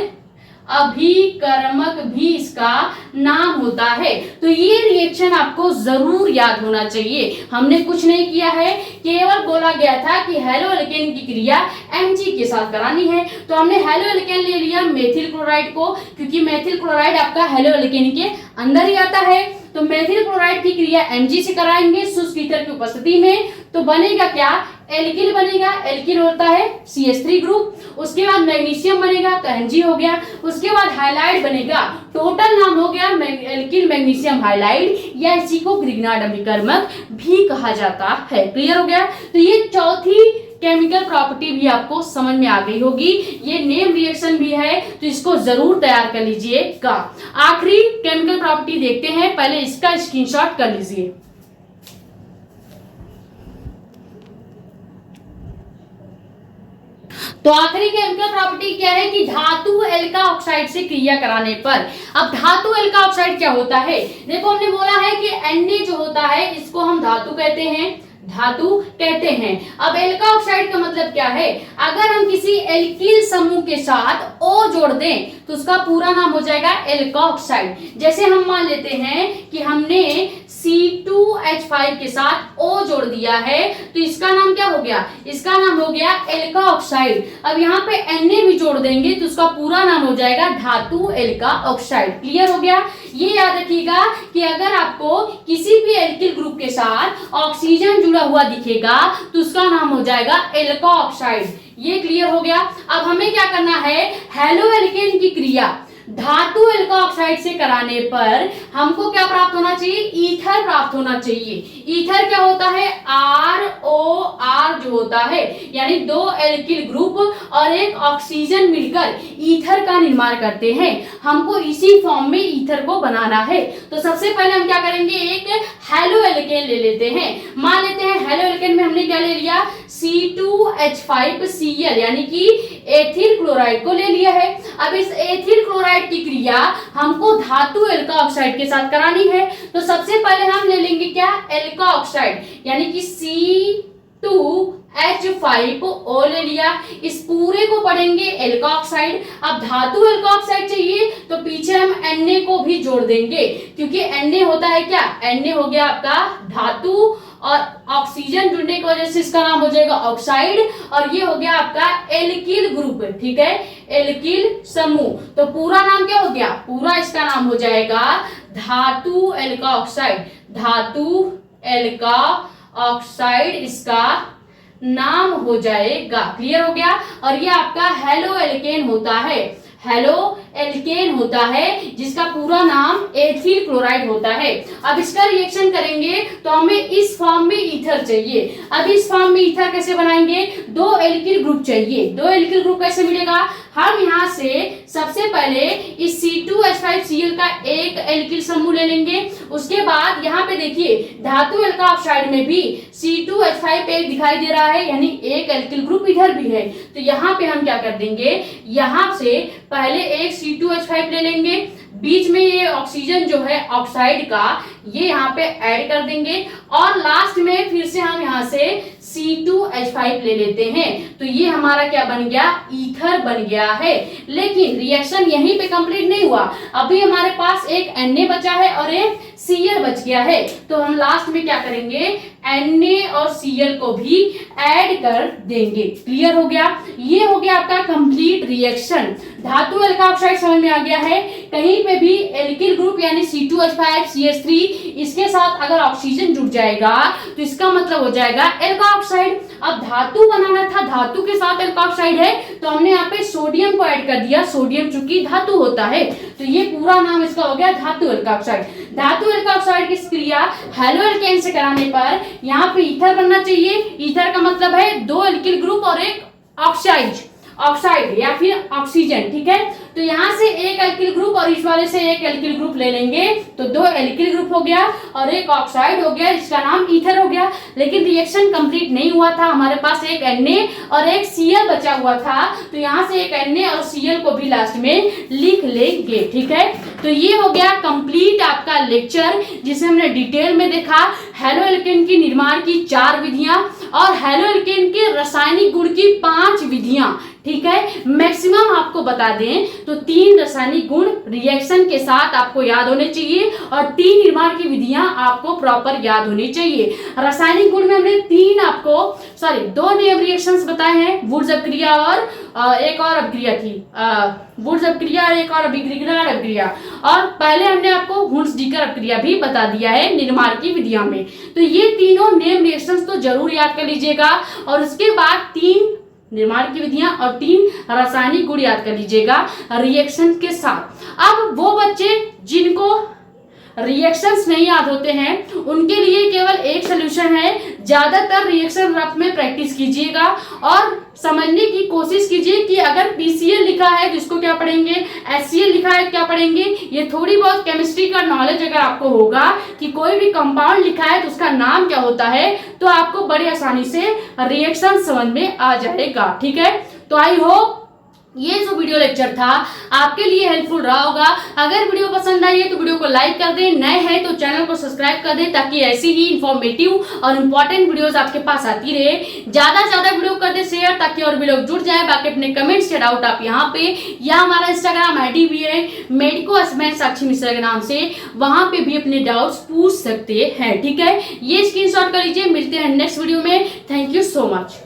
अभिकर्मक भी इसका नाम होता है। तो ये रिएक्शन आपको जरूर याद होना चाहिए। हमने कुछ नहीं किया है, केवल बोला गया था कि हेलो एल्केन की क्रिया Mg के साथ करानी है। तो हमने हेलो एल्केन ले लिया मेथिल क्लोराइड को, क्योंकि मेथिल क्लोराइड आपका हेलो एल्केन के अंदर ही आता है। तो मेथिल क्लोराइड की क्रिया Mg से कराएंगे शुष्क ईथर की उपस्थिति में। तो बनेगा क्या? एल्किल बनेगा। एल्किल होता है CH3 ग्रुप। उसके बाद मैग्नीशियम बनेगा तो Mg हो गया। उसके बाद हाइलाइड बनेगा। टोटल नाम हो गया एल्किल मैग्नीशियम हाइलाइड, या इसी को ग्रिग्नार्ड अभिकर्मक भी कहा जाता है। क्लियर हो गया? तो ये चौथी केमिकल प्रॉपर्टी भी आपको समझ में आ गई होगी। ये नेम रिएक्शन भी है, तो इसको जरूर तैयार कर लीजिएगा। आखिरी केमिकल प्रॉपर्टी देखते हैं, पहले इसका स्क्रीनशॉट कर लीजिए। तो आखिरी केमिकल प्रॉपर्टी क्या है कि धातु एल्का ऑक्साइड से क्रिया कराने पर। अब धातु एल्का ऑक्साइड क्या होता है? देखो, हमने बोला है कि Na जो होता है इसको हम धातु कहते हैं, धातु कहते हैं। अब एल्का ऑक्साइड का मतलब क्या है? अगर हम किसी एल्किल समूह के साथ O जोड़ दें तो उसका पूरा नाम हो जाएगा एल्का ऑक्साइड। जैसे हम मान लेते हैं कि हमने C2H5 के साथ O जोड़ दिया है, तो इसका नाम क्या हो गया? इसका नाम हो गया एल्का ऑक्साइड। अब यहाँ पे Na भी जोड़ देंगे तो उसका पूरा नाम हो जाएगा धातु एल्का ऑक्साइड। क्लियर हो गया? ये याद रखिएगा कि अगर आपको किसी भी एल्किल ग्रुप के साथ ऑक्सीजन जुड़ा हुआ दिखेगा तो उसका नाम हो जाएगा एल्का ऑक्साइड। ये क्लियर हो गया? अब हमें क्या करना है? हेलो एल्केन की क्रिया धातु एल्का ऑक्साइड से कराने पर हमको क्या प्राप्त होना चाहिए? ईथर प्राप्त होना चाहिए। ईथर क्या होता है? ROR जो होता है, यानी दो एल्किल ग्रुप और एक ऑक्सीजन मिलकर ईथर का निर्माण करते हैं। हमको इसी फॉर्म में ईथर को बनाना है। तो सबसे पहले हम क्या करेंगे? एक हेलो एल्केन ले लेते हैं। मान लेते हैं हेलो एल्केन में हमने क्या ले लिया? C2H5Cl, यानी कि एथिल क्लोराइड को ले लिया है। अब इस एथिल क्लोराइड की क्रिया हमको धातु एल्का ऑक्साइड के साथ करानी है। तो सबसे पहले हम ले लेंगे क्या? एल्का ऑक्साइड, यानी कि C2H5O ले लिया। इस पूरे को पढ़ेंगे एल्का ऑक्साइड। अब धातु एल्का ऑक्साइड चाहिए तो पीछे हम Na को भी जोड़ देंगे, क्योंकि Na होता है क्या? Na हो गया आपका धातु, और ऑक्सीजन जुड़ने की वजह से इसका नाम हो जाएगा ऑक्साइड, और ये हो गया आपका एल्किल ग्रुप। ठीक है, एल्किल समूह। तो पूरा नाम क्या हो गया? पूरा इसका नाम हो जाएगा धातु एल्का ऑक्साइड। धातु एल्का ऑक्साइड इसका नाम हो जाएगा। क्लियर हो गया? और ये आपका हेलो एल्केन होता है। हेलो एल्केन होता है जिसका पूरा नाम एथिल क्लोराइड होता है। अब इसका रिएक्शन करेंगे तो हमें इस फॉर्म में ईथर चाहिए। अब इस फॉर्म में ईथर कैसे बनाएंगे? दो एल्किल ग्रुप चाहिए। दो एल्किल ग्रुप कैसे मिलेगा? हम यहाँ से सबसे पहले इस C2H5Cl का एक एल्किल समूह ले लेंगे। उसके बाद यहाँ पे देखिए धातु एल्का ऑक्साइड में भी C2H5 एक दिखाई दे रहा है, यानी एक एल्किल ग्रुप इधर भी है। तो यहाँ पे हम क्या कर देंगे, यहाँ से पहले एक C2H5 ले लेंगे, बीच में ये ऑक्सीजन जो है ऑक्साइड का ये यहाँ पे ऐड कर देंगे और लास्ट में फिर से हम यहाँ से C2H5 ले लेते हैं। तो ये हमारा क्या बन गया, ईथर बन गया है। लेकिन रिएक्शन यहीं पे कंप्लीट नहीं हुआ, अभी हमारे पास एक Na बचा है और एक Cl बच गया है। तो हम लास्ट में क्या करेंगे, Na और Cl को भी ऐड कर देंगे। क्लियर हो गया, ये हो गया आपका कंप्लीट रिएक्शन। धातु एल्का ऑक्साइड समझ में आ गया है। कहीं पे भी एल्किल ग्रुप यानी C2H5CH3 इसके साथ अगर ऑक्सीजन जुड़ जाएगा तो इसका मतलब हो जाएगा एल्का ऑक्साइड। अब धातु बनाना था, धातु के साथ एल्का ऑक्साइड है तो हमने यहाँ पे सोडियम को ऐड कर दिया। सोडियम चूंकि धातु होता है तो ये पूरा नाम इसका हो गया धातु एल्का ऑक्साइड। धातु एल्का ऑक्साइड की क्रिया हेलो एल्केन से कराने पर यहाँ पे ईथर बनना चाहिए। ईथर का मतलब है दो एल्किल ग्रुप और एक ऑक्साइड या फिर ऑक्सीजन, ठीक है। तो यहाँ से एक एल्किल ग्रुप और इस वाले से एक एल्किल ग्रुप ले लेंगे तो दो एल्किल ग्रुप हो गया और एक ऑक्साइड हो गया, इसका नाम ईथर हो गया। लेकिन रिएक्शन कंप्लीट नहीं हुआ था, हमारे पास एक Na और एक Cl बचा हुआ था। तो यहाँ से एक Na और Cl को भी लास्ट में लिख लेंगे, ठीक है। तो ये हो गया कंप्लीट आपका लेक्चर जिसे हमने डिटेल में देखा हेलो एल्केन की निर्माण की 4 विधियां और हेलो एल्केन के रासायनिक गुण की 5 विधियां, ठीक है। मैक्सिमम आपको बता दें तो 3 रासायनिक गुण रिएक्शन के साथ आपको याद होने चाहिए और 3 निर्माण की विधियां आपको प्रॉपर याद होनी चाहिए। रासायनिक गुण में हमने 2 नेम रिएक्शंस बताए हैं, वुड्स अपक्रिया और एक और अपक्रिया थी, वुड्स अपक्रिया और एक और अपक्रिया, और पहले हमने आपको हुंस-डीकर अपक्रिया भी बता दिया है निर्माण की विधियों में। तो ये तीनों नेम रिएक्शंस तो जरूर याद कर लीजिएगा और उसके बाद 3 निर्माण की विधियां और 3 रासायनिक गुण याद कर लीजिएगा रिएक्शन के साथ। अब वो बच्चे जिनको रिएक्शंस नहीं याद होते हैं उनके लिए केवल एक सोल्यूशन है, ज्यादातर रिएक्शन रफ में प्रैक्टिस कीजिएगा और समझने की कोशिश कीजिए कि अगर PCl लिखा है तो इसको क्या पढ़ेंगे, HCl लिखा है क्या पढ़ेंगे। ये थोड़ी बहुत केमिस्ट्री का नॉलेज अगर आपको होगा कि कोई भी कंपाउंड लिखा है तो उसका नाम क्या होता है तो आपको बड़ी आसानी से रिएक्शन समझ में आ जाएगा, ठीक है। तो आई होप ये जो वीडियो लेक्चर था आपके लिए हेल्पफुल रहा होगा। अगर वीडियो पसंद आई है तो वीडियो को लाइक कर दें, नए हैं तो चैनल को सब्सक्राइब कर दें ताकि ऐसी ही इंफॉर्मेटिव और इम्पोर्टेंट वीडियोस आपके पास आती रहे। ज्यादा से ज्यादा वीडियो कर दें शेयर ताकि और भी लोग जुड़ जाए। बाकी अपने कमेंट्स या डाउट आप यहाँ पे या हमारा इंस्टाग्राम ID भी है मेडिको असमैन साक्षी मिश्रा के नाम से, वहां पे भी अपने डाउट्स पूछ सकते हैं, ठीक है। ये स्क्रीनशॉट कर लीजिए। मिलते हैं नेक्स्ट वीडियो में। Thank you so much.